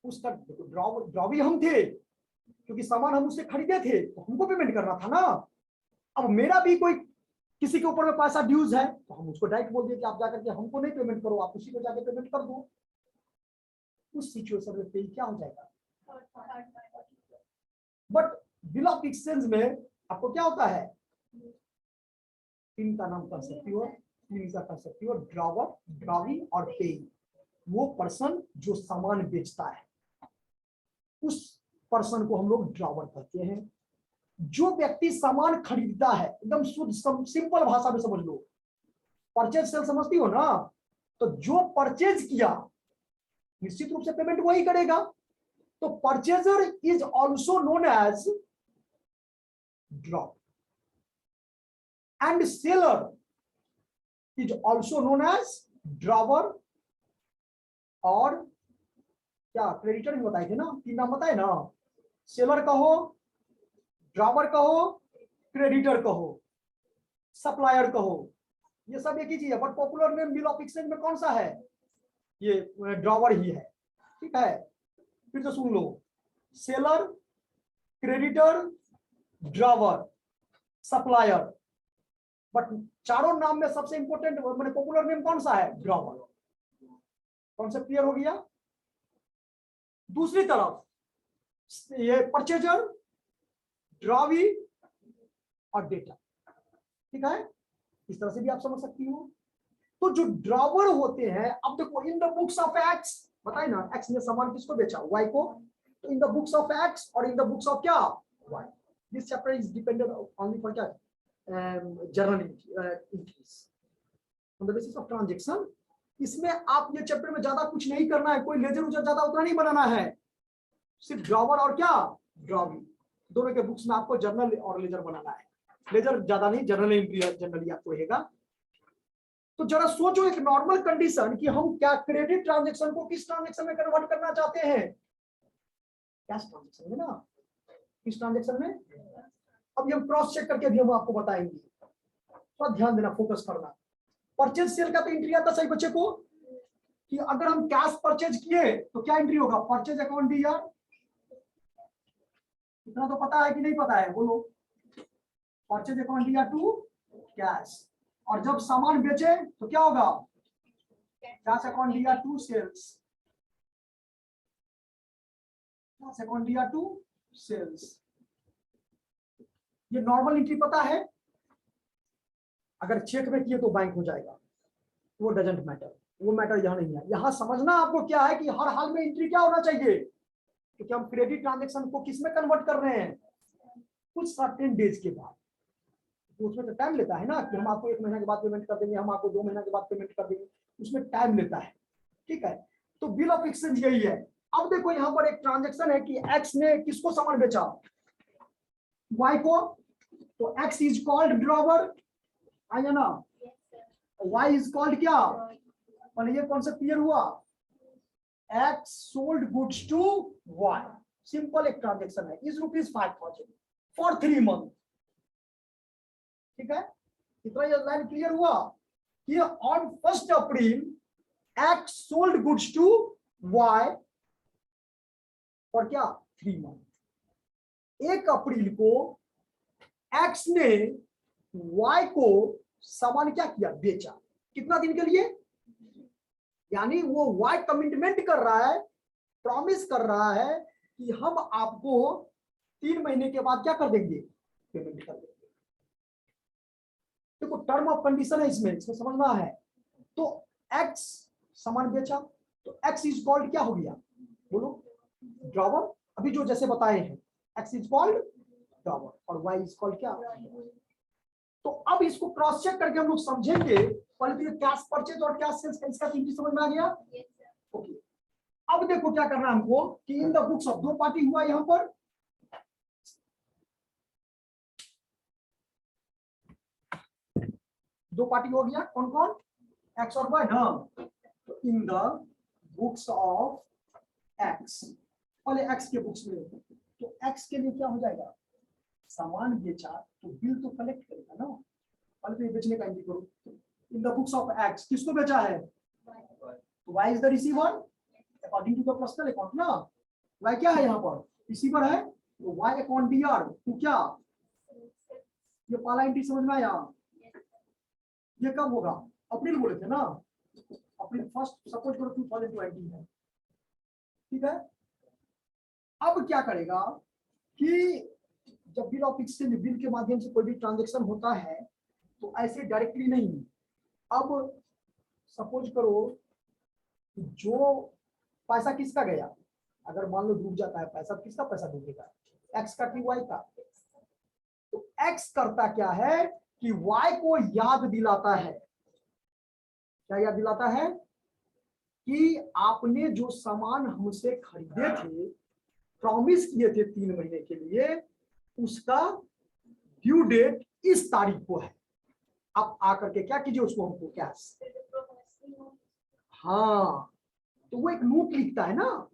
उसका ड्रॉवी हम थे, क्योंकि सामान हम उससे खरीदे थे तो हमको पेमेंट करना था ना। अब मेरा भी कोई किसी के ऊपर में पैसा ड्यूज है तो हम उसको डायरेक्ट बोल दिए कि आप जाकर के हमको नहीं पेमेंट करो, आप उसी को जाके पेमेंट कर दो। उस सिचुएशन में पे क्या हो जाएगा। बट बिल ऑफ एक्सचेंज में आपको क्या होता है, इनका नाम कंसेप्टिव, कंसेप्टिव ड्रॉवर, ड्रॉवी और पे। वो पर्सन जो सामान बेचता है उस पर्सन को हम लोग ड्रॉवर कहते हैं। जो व्यक्ति सामान खरीदता है, एकदम शुद्ध सिंपल भाषा में समझ लो, परचेज सेल समझती हो ना, तो जो परचेज किया निश्चित रूप से पेमेंट वही करेगा। तो purchaser is also known as drop and seller is also known as drawer और क्या क्रेडिटर भी बताए थे ना, 3 नाम बताए ना, सेलर कहो, ड्रॉवर कहो, क्रेडिटर कहो, सप्लायर कहो, ये सब एक ही चीज है। But popular name bill of exchange में कौन सा है, ये ड्रॉवर ही है। ठीक है, फिर से सुन लो, seller, creditor, drawer, supplier. But चारों नाम में सबसे इंपॉर्टेंट मैंने पॉपुलर नेम कौन सा है, ड्रॉवर। कॉन्सेप्ट क्लियर हो गया। दूसरी तरफ ये परचेजर, ड्रॉवी और डेटा। ठीक है, इस तरह से भी आप समझ सकती हो। तो जो ड्रॉवर होते हैं, अब देखो इन द बुक्स ऑफ एक्स, बताए ना एक्स ने सामान किसको बेचा, वाई को, तो in the books of X और इन द बुक्स ऑफ क्या, Y. This chapter is dependent only for क्या, journal entries on the basis of transaction. इसमें आप ये चैप्टर में ज्यादा कुछ नहीं करना है, कोई लेजर उजर ज्यादा उतना नहीं बनाना है, सिर्फ ड्रॉवर और क्या, ड्रॉवी, दोनों के बुक्स में आपको जर्नल और लेजर बनाना है। लेजर ज्यादा नहीं, जर्नल एंट्री जनरली आपको रहेगा। तो जरा सोचो एक नॉर्मल कंडीशन कि हम क्या क्रेडिट ट्रांजैक्शन को किस ट्रांजैक्शन में कन्वर्ट करना चाहते हैं, कैश ट्रांजैक्शन में ना, किस ट्रांजैक्शन में। अब हम क्रॉस चेक करके भी हम आपको बताएंगे, तो ध्यान देना, फोकस करना। परचेज सेल का तो एंट्री आता सही बच्चे को कि अगर हम कैश परचेज किए तो क्या एंट्री होगा, परचेज अकाउंट दिया। इतना तो पता है कि नहीं पता है, बोलो। परचेज अकाउंट दिया टू कैश, और जब सामान बेचे तो क्या होगा, कैश अकाउंट दिया टू सेल्स, कैश अकाउंट दिया टू सेल्स। ये नॉर्मल एंट्री पता है। अगर चेक में किए तो बैंक हो जाएगा, वो डजंट मैटर, वो मैटर यहां नहीं है। यहां समझना आपको क्या है कि हर हाल में एंट्री क्या होना चाहिए, क्योंकि हम क्रेडिट ट्रांजैक्शन को किस में कन्वर्ट कर रहे हैं, कुछ सर्टेन डेज के बाद। तो उसमें तो टाइम लेता है ना कि हम आपको 1 महीने के बाद पेमेंट कर देंगे, हम आपको 2 महीने के बाद पेमेंट कर देंगे, उसमें टाइम लेता है। ठीक है, तो बिल ऑफ एक्सचेंज यही है। अब देखो यहाँ पर एक ट्रांजैक्शन है कि एक्स ने किसको सामान बेचा, वाई को, तो एक्स इज कॉल्ड ड्रॉवर, आया ना, वाई इज कॉल्ड क्या, और ये कॉन्सेप्ट क्लियर हुआ, X sold goods to Y. Simple एक ट्रांजैक्शन है, इज ₹5,000 फॉर 3 मंथ। ठीक है, इतना ये लाइन क्लियर हुआ कि on 1 April X sold goods to Y for क्या, 3 मंथ। 1 अप्रैल को एक्स ने वाई को सामान क्या किया, बेचा, कितना दिन के लिए, यानी वो वाई कमिटमेंट कर रहा है, प्रॉमिस कर रहा है कि हम आपको 3 महीने के बाद क्या कर देंगे, पेमेंट कर देंगे। देखो टर्म ऑफ कंडीशन है इसमें समझना है। तो एक्स सामान बेचा, तो एक्स इज कॉल्ड क्या हो गया, बोलो, ड्रॉवर। अभी जो जैसे बताए हैं, एक्स इज कॉल्ड ड्रॉवर और वाई इज कॉल्ड क्या। तो अब इसको क्रॉस चेक करके हम लोग समझेंगे। पहले तो कैश परचेज और कैश सेल्स का इसका तीन समझ में आ गया। ओके, अब देखो क्या करना है हमको कि इन द बुक्स ऑफ, 2 पार्टी हुआ यहां पर, दो पार्टी हो गया, कौन कौन, एक्स और वाई ना। तो in the books of x, पहले एक्स के बुक्स में, तो एक्स के लिए क्या हो जाएगा, सामान बेचा तो बिल तो कलेक्ट करेगा ना, पहले तो ये बेचने का एंट्री करो। In the books of X किसको बेचा है, तो Y is the receiver according to the personal account ना। वाई क्या है यहाँ पर, रिसीवर है, तो वाई अकाउंट डीआर तो क्या, ये पहला एंट्री समझ में आया। ये कब होगा, अप्रैल बोले थे ना, अप्रैल फर्स्ट सपोज करो 2020 है, ठीक है। अब क्या करेगा कि जब बिल ऑफ एक्सचेंज बिल के माध्यम से कोई भी ट्रांजैक्शन होता है तो ऐसे डायरेक्टली नहीं, अब सपोज करो जो पैसा किसका गया, अगर मान लो डूब जाता है पैसा, किसका पैसा डूबेगा, एक्स का कि वाई का। तो एक्स करता क्या है कि वाई को याद दिलाता है, क्या याद दिलाता है कि आपने जो सामान हमसे खरीदे थे, प्रॉमिस किए थे 3 महीने के लिए, उसका ड्यू डेट इस तारीख को है। आप आकर के क्या कीजिए, उसको हमको कैश, हाँ, तो वो एक नोट लिखता है ना,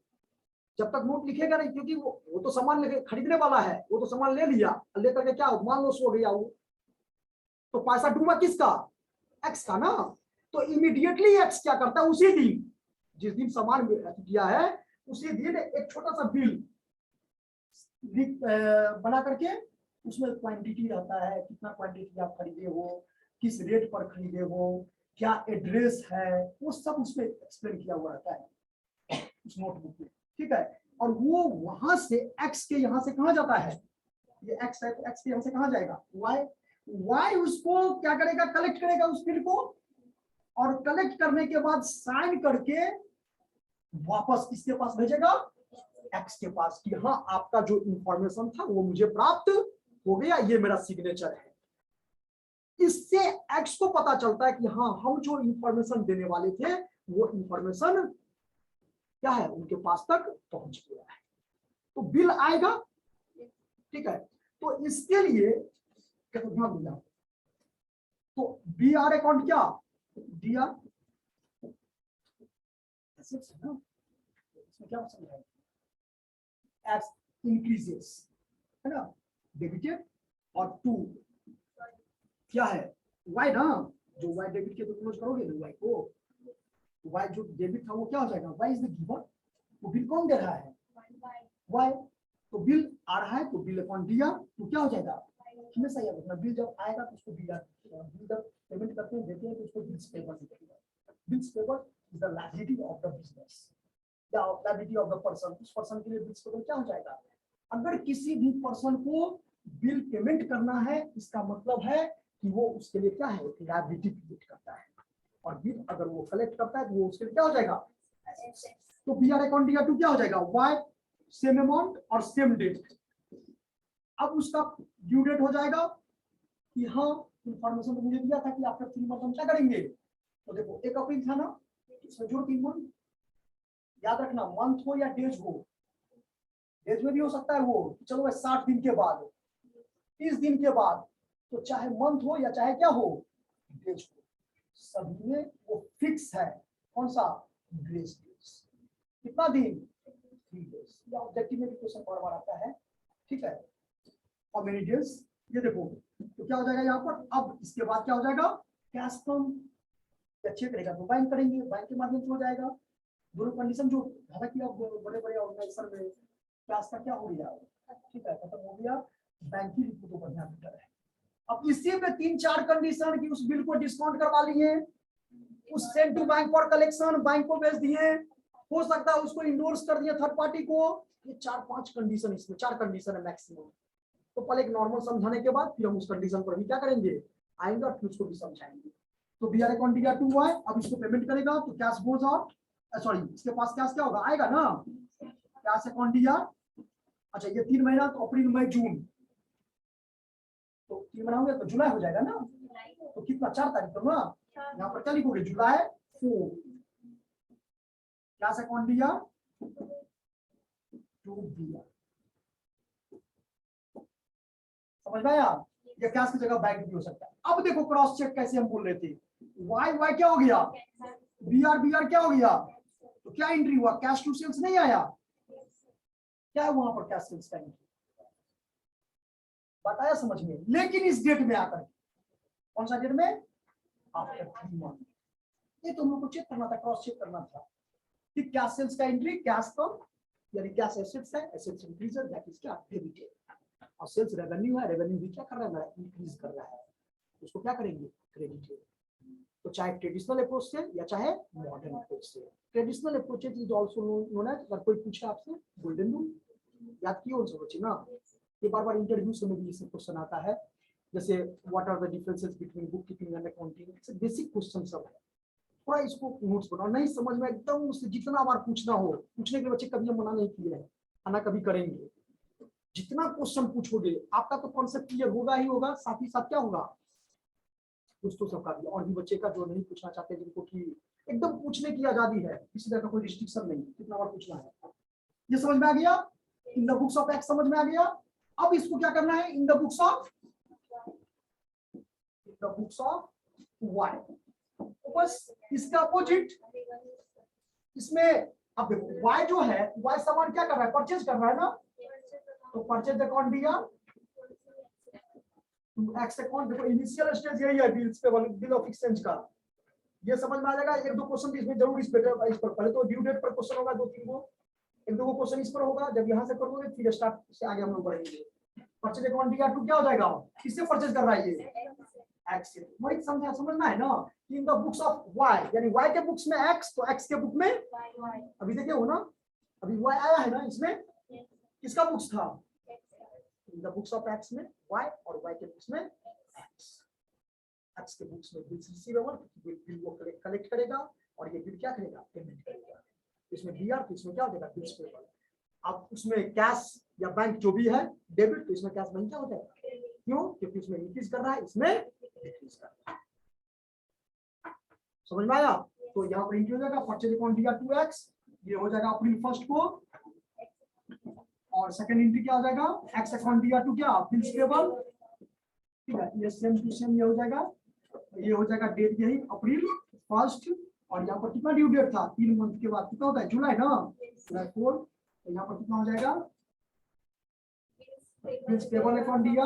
जब तक नोट लिखेगा नहीं, क्योंकि वो तो सामान खरीदने वाला है, वो तो सामान ले लिया, लेकर के क्या मान लो सो गया वो, तो पैसा डूबा किसका, एक्स का ना। तो इमीडिएटली एक्स क्या करता है, उसी दिन जिस दिन सामान किया है उसी दिन एक छोटा सा बिल बना करके, उसमें क्वांटिटी रहता है, कितना क्वांटिटी आप खरीदे हो, किस रेट पर खरीदे हो, क्या एड्रेस है, वो सब उसमें एक्सप्लेन किया हुआ रहता है उस नोटबुक में, ठीक है। और वो वहां से एक्स के यहाँ से कहाँ जाता है, ये एक्स है तो एक्स के यहाँ से कहाँ जाएगा, वाई, वाई उसको क्या करेगा, कलेक्ट करेगा उस बिल को, और कलेक्ट करने के बाद साइन करके वापस किसके पास भेजेगा, एक्स के पास, कि हाँ आपका जो इंफॉर्मेशन था वो मुझे प्राप्त हो गया, ये मेरा सिग्नेचर है। इससे एक्स को पता चलता है कि हाँ हम जो इंफॉर्मेशन देने वाले थे वो इंफॉर्मेशन क्या है, उनके पास तक पहुंच गया है, तो बिल आएगा, ठीक है। तो इसके लिए ध्यान दिया, तो बी आर अकाउंट क्या, डी आर एसेट्स है ना, इसमें क्या समझाएगा, as increases है ना, डेबिटेड, और टू क्या है, वाई ना, जो वाई डेबिट के तो क्लोज करोगे ना वाई को, वाई जो डेबिट था वो क्या हो जाएगा, वाई इज द गिवर, वो बिल कौन दे रहा है, वाई, तो बिल आ रहा है तो बिल अपॉन दिया तो क्या हो जाएगा, हमेशा याद रखना, बिल जब आएगा तो उसको बिल जब पेमेंट करते हैं देते हैं तो उसको बिल्स पेपर दिखेगा, bills paper is the liability of the business या लायबिलिटी ऑफ द पर्सन, उस पर्सन के लिए बिल्स पेपर क्या हो जाएगा। अगर किसी भी पर्सन को बिल पेमेंट करना है, इसका मतलब है कि वो उसके लिए क्या है, लायबिलिटी क्रिएट करता है, और बिल अगर वो कलेक्ट करता है तो वो उसके लिए क्या हो जाएगा, तो बी आर अकाउंट टू क्या हो जाएगा, वाई सेम अमाउंट और सेम डेट। अब उसका ड्यू डेट हो जाएगा कि हाँ इंफॉर्मेशन तो मुझे दिया था कि आफ्टर 3 मंथ हम क्या करेंगे, तो देखो 1 अप्रैल था ना, इसमें जोड़ 3 मंथ, याद रखना मंथ हो या डेज हो, डेज में भी हो सकता है वो, चलो 60 दिन के बाद, 30 दिन के बाद, तो चाहे मंथ हो या चाहे क्या हो, डेज हो, सभी में वो फिक्स है, कौन सा, ग्रेस डेज, कितना दिन, 3 डेज, या ऑब्जेक्टिव में भी क्वेश्चन बार बार आता है, ठीक है। और मेनी डेज, ये देखो तो क्या हो जाएगा यहाँ पर, अब इसके बाद क्या हो जाएगा, कैश फ्रॉम, चेक करेगा तो बैंक करेंगे, बैंक के माध्यम से हो जाएगा, दोनों कंडीशन जो, हालांकि अब बड़े बड़े ऑर्गेनाइजेशन में कैश का क्या हो गया, ठीक है, खत्म हो गया, बैंक ही रिपोर्ट तो बढ़िया बेटर है। अब इसी में 3-4 कंडीशन की उस बिल को डिस्काउंट करवा लिए, उस send to bank for collection, bank को भेज दिए, हो सकता है उसको इंडोर्स कर दिया थर्ड पार्टी को, ये 4-5 कंडीशन, इसमें 4 कंडीशन है मैक्सिमम। तो पहले एक नॉर्मल समझाने के बाद फिर हम उस कंडीशन पर भी क्या करेंगे, आएंगे और फिर उसको भी समझाएंगे। तो B R account D R to है, अब इसको पेमेंट करेगा तो कैश गोज आउट, सॉरी इसके पास कैश क्या होगा, आएगा ना, कैश अकाउंट डी आर, अच्छा ये 3 महीना तो अप्रैल मई जून, तो 3 महीना हो गया तो जुलाई हो जाएगा ना, तो कितना 4 तारीख को ना, यहाँ पर क्या लिखोगे, जुलाई 4, cash account D R to D R, समझ में आया, या कैश की जगह बैंक भी हो सकता है। अब देखो क्रॉस चेक कैसे हम बोल रहे थे, वाई वाई क्या हो गया, बी आर क्या हो गया, तो क्या एंट्री हुआ, कैश टू सेल्स नहीं आया, क्या है वहां पर कैश सेल्स का एंट्री बताया समझ में, लेकिन इस डेट में आकर, कौन सा डेट में, आफ्टर 3 मंथ, ये तो हम लोग को चेक करना था, क्रॉस चेक करना था कि कैश सेल्स का एंट्री कैश कम यानी कैश एसेट्स है, एसेट्स इंक्रीज दैट इज क्या डेबिटेड, और सेल्स रेवेन्यू है, रेवेन्यू भी क्या कर रहा है इंक्रीज कर रहा है, उसको क्या करेंगे क्रेडिटेड। तो चाहे ट्रेडिशनल अप्रोच से या चाहे मॉडर्न अप्रोच से, traditional approach is also known as, अगर कोई पूछे आपसे गोल्डन रूल याद किए उनसे बच्चे ना, ये बार बार इंटरव्यू से भी इससे क्वेश्चन आता है, जैसे what are the differences between book keeping and accounting, it's basic question सब है, थोड़ा इसको नोट्स बनाओ, नहीं समझ में एकदम उससे जितना बार पूछना हो, पूछने के बच्चे कभी हम मना नहीं किए हैं, ना कभी करेंगे, जितना क्वेश्चन पूछोगे आपका तो कॉन्सेप्ट क्लियर होगा ही होगा, साथ ही साथ क्या होगा कुछ तो सबका भी, और भी बच्चे का जो नहीं पूछना चाहते, जिनको कि एकदम पूछने की आजादी है, किसी तरह का कोई रिस्ट्रिक्शन नहीं, कितना बार पूछना है। ये समझ में आ गया, in the books of X समझ में आ गया। अब इसको क्या करना है, in the books of Y, बस इसका अपोजिट, इसमें अब देखो वाई जो है, वाई सामान क्या कर रहा है, परचेज कर रहा है ना, तो परचेज अकाउंट दिया, एक्स अकाउंट, देखो इनिशियल स्टेज यही है बिल्स पे, बिल ऑफ एक्सचेंज का, ये समझ में आ जाएगा। एक दो क्वेश्चन इसमें जरूर इस पर पहले तो ड्यू डेट पर क्वेश्चन होगा, दो तीन को, एक दो क्वेश्चन इस पर होगा, जब यहां से करोगे फिर स्टार्ट से आगे हम लोग बढ़ेंगे। परचेज अकाउंट दिया टू क्या हो जाएगा, किससे परचेज कर रहा है ये एक्स से, वही समझना है ना, in the books of Y, यानी वाई के बुक्स में एक्स, तो एक्स के बुक में अभी देखे हो ना, अभी वाई आया है ना, इसमें किसका बुक्स था, इन द बुक्स ऑफ एक्स में वाई, और वाई के बुक्स में एक्स, एक्स के बुक्स में बिल्स रिसीवेबल, बिल वो कलेक्ट करेगा और ये बिल क्या करेगा पेमेंट करेगा, इसमें बीआर, तो इसमें क्या हो जाएगा बिल्स पेबल। अब उसमें कैश या बैंक जो भी है डेबिट, तो इसमें कैश बैंक क्या हो जाएगा, क्यों, क्योंकि इसमें इंक्रीज कर रहा है, इसमें डिक्रीज कर रहा है, समझ में आया। तो यहाँ पर इंक्रीज हो जाएगा, परचेज अकाउंट दिया 2x, ये हो जाएगा अप्रैल 1 को, और सेकंड एंट्री क्या हो जाएगा, एक्स अकाउंट दिया टू क्या बिल्स पेबल, ठीक है, ये सेम टू सेम ये हो जाएगा, ये हो जाएगा डेट यही अप्रैल 1, और यहाँ पर कितना ड्यू डेट था, 3 मंथ के बाद कितना होता है, जुलाई ना, जुलाई 4, तो यहाँ पर कितना हो जाएगा बिल्स पेबल अकाउंट दिया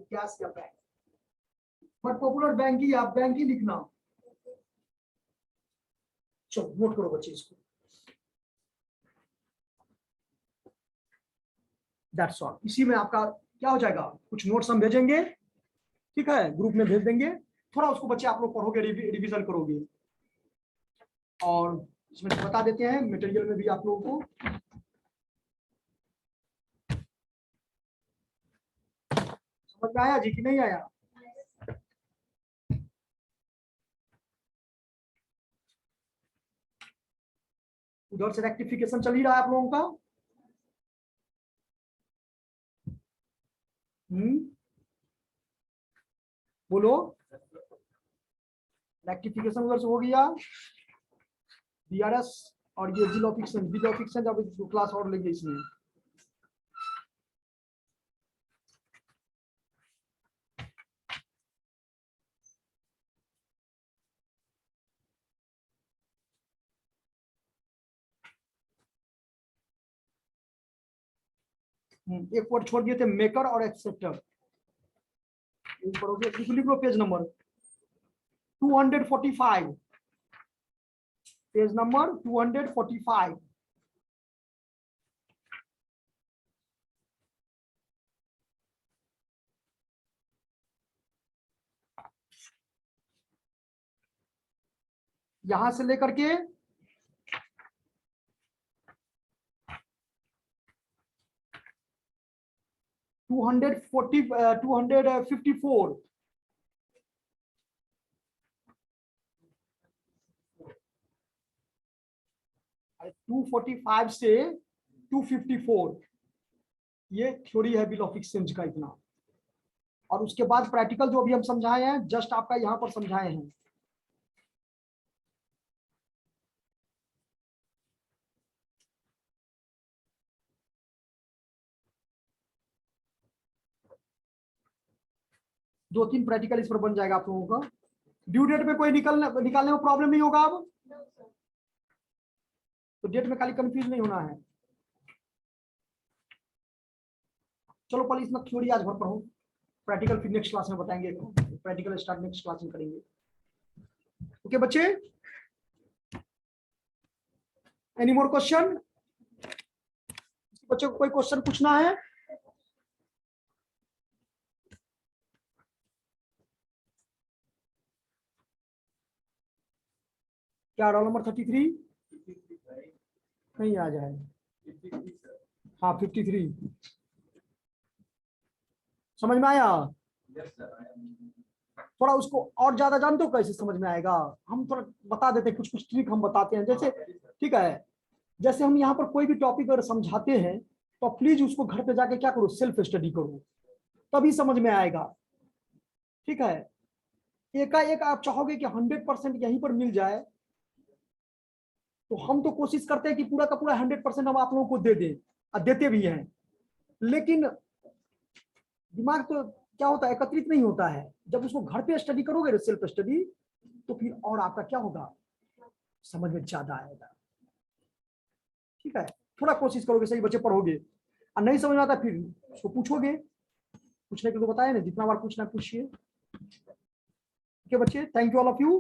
कैश या बैंक, बट पॉपुलर बैंक ही, आप बैंक ही लिखना, चलो नोट करो बच्चे इसको, दैट्स ऑल। इसी में आपका क्या हो जाएगा, कुछ नोट्स हम भेजेंगे, ठीक है, ग्रुप में भेज देंगे, थोड़ा उसको बच्चे आप लोग पढ़ोगे, रिवीजन करोगे, और इसमें बता देते हैं मटेरियल में भी आप लोगों को, समझ में आया जी कि नहीं आया, उधर से रेक्टिफिकेशन चल ही रहा है आप लोगों का, बोलो, रेक्टिफिकेशन उधर से हो गया, बीआरएस, और ये बिल ऑफ एक्सचेंज अब क्लास और लेंगे इसमें, एक वर्ड छोड़ दिए थे मेकर और एक्सेप्टर, लिख लो पेज नंबर 245, पेज नंबर 245, यहां से लेकर के 254, 245 से 254, ये थ्योरी है बिल ऑफ एक्सचेंज का इतना, और उसके बाद प्रैक्टिकल जो अभी हम समझाए हैं, जस्ट आपका यहाँ पर समझाए हैं, दो तीन प्रैक्टिकल इस पर बन जाएगा आप लोगों का। ड्यू डेट में कोई निकालने में प्रॉब्लम नहीं होगा, अब तो डेट में खाली कंफ्यूज नहीं होना है। चलो पहले इसमें थ्योरी आज भर पढ़ो, प्रैक्टिकल फिर नेक्स्ट क्लास में बताएंगे, प्रैक्टिकल स्टार्ट नेक्स्ट क्लास में करेंगे। ओके बच्चे, एनी मोर क्वेश्चन? बच्चों को कोई क्वेश्चन पूछना है? क्या रोल नंबर 33 नहीं आ जाए? हाँ 53 समझ में आया? थोड़ा उसको और ज्यादा जानते हो कैसे समझ में आएगा? हम थोड़ा बता देते हैं, कुछ कुछ ट्रिक हम बताते हैं। जैसे ठीक है, जैसे हम यहाँ पर कोई भी टॉपिक अगर समझाते हैं तो प्लीज उसको घर पे जाके क्या करो, सेल्फ स्टडी करो, तभी समझ में आएगा। ठीक है, एकाएक आप चाहोगे कि 100% यहीं पर मिल जाए, तो हम तो कोशिश करते हैं कि पूरा का पूरा 100% हम आप लोगों को दे दें, और देते भी हैं, लेकिन दिमाग तो क्या होता है, एकत्रित नहीं होता है। जब उसको घर पे स्टडी करोगे, सेल्फ स्टडी, तो फिर और आपका क्या होगा, समझ में ज्यादा आएगा। ठीक है, थोड़ा कोशिश करोगे, सही बच्चे पढ़ोगे, और नहीं समझ में आता फिर उसको पूछोगे, पूछने के लिए बताया ना, जितना बार पूछना पूछिए। ठीक है बच्चे, thank you all of you.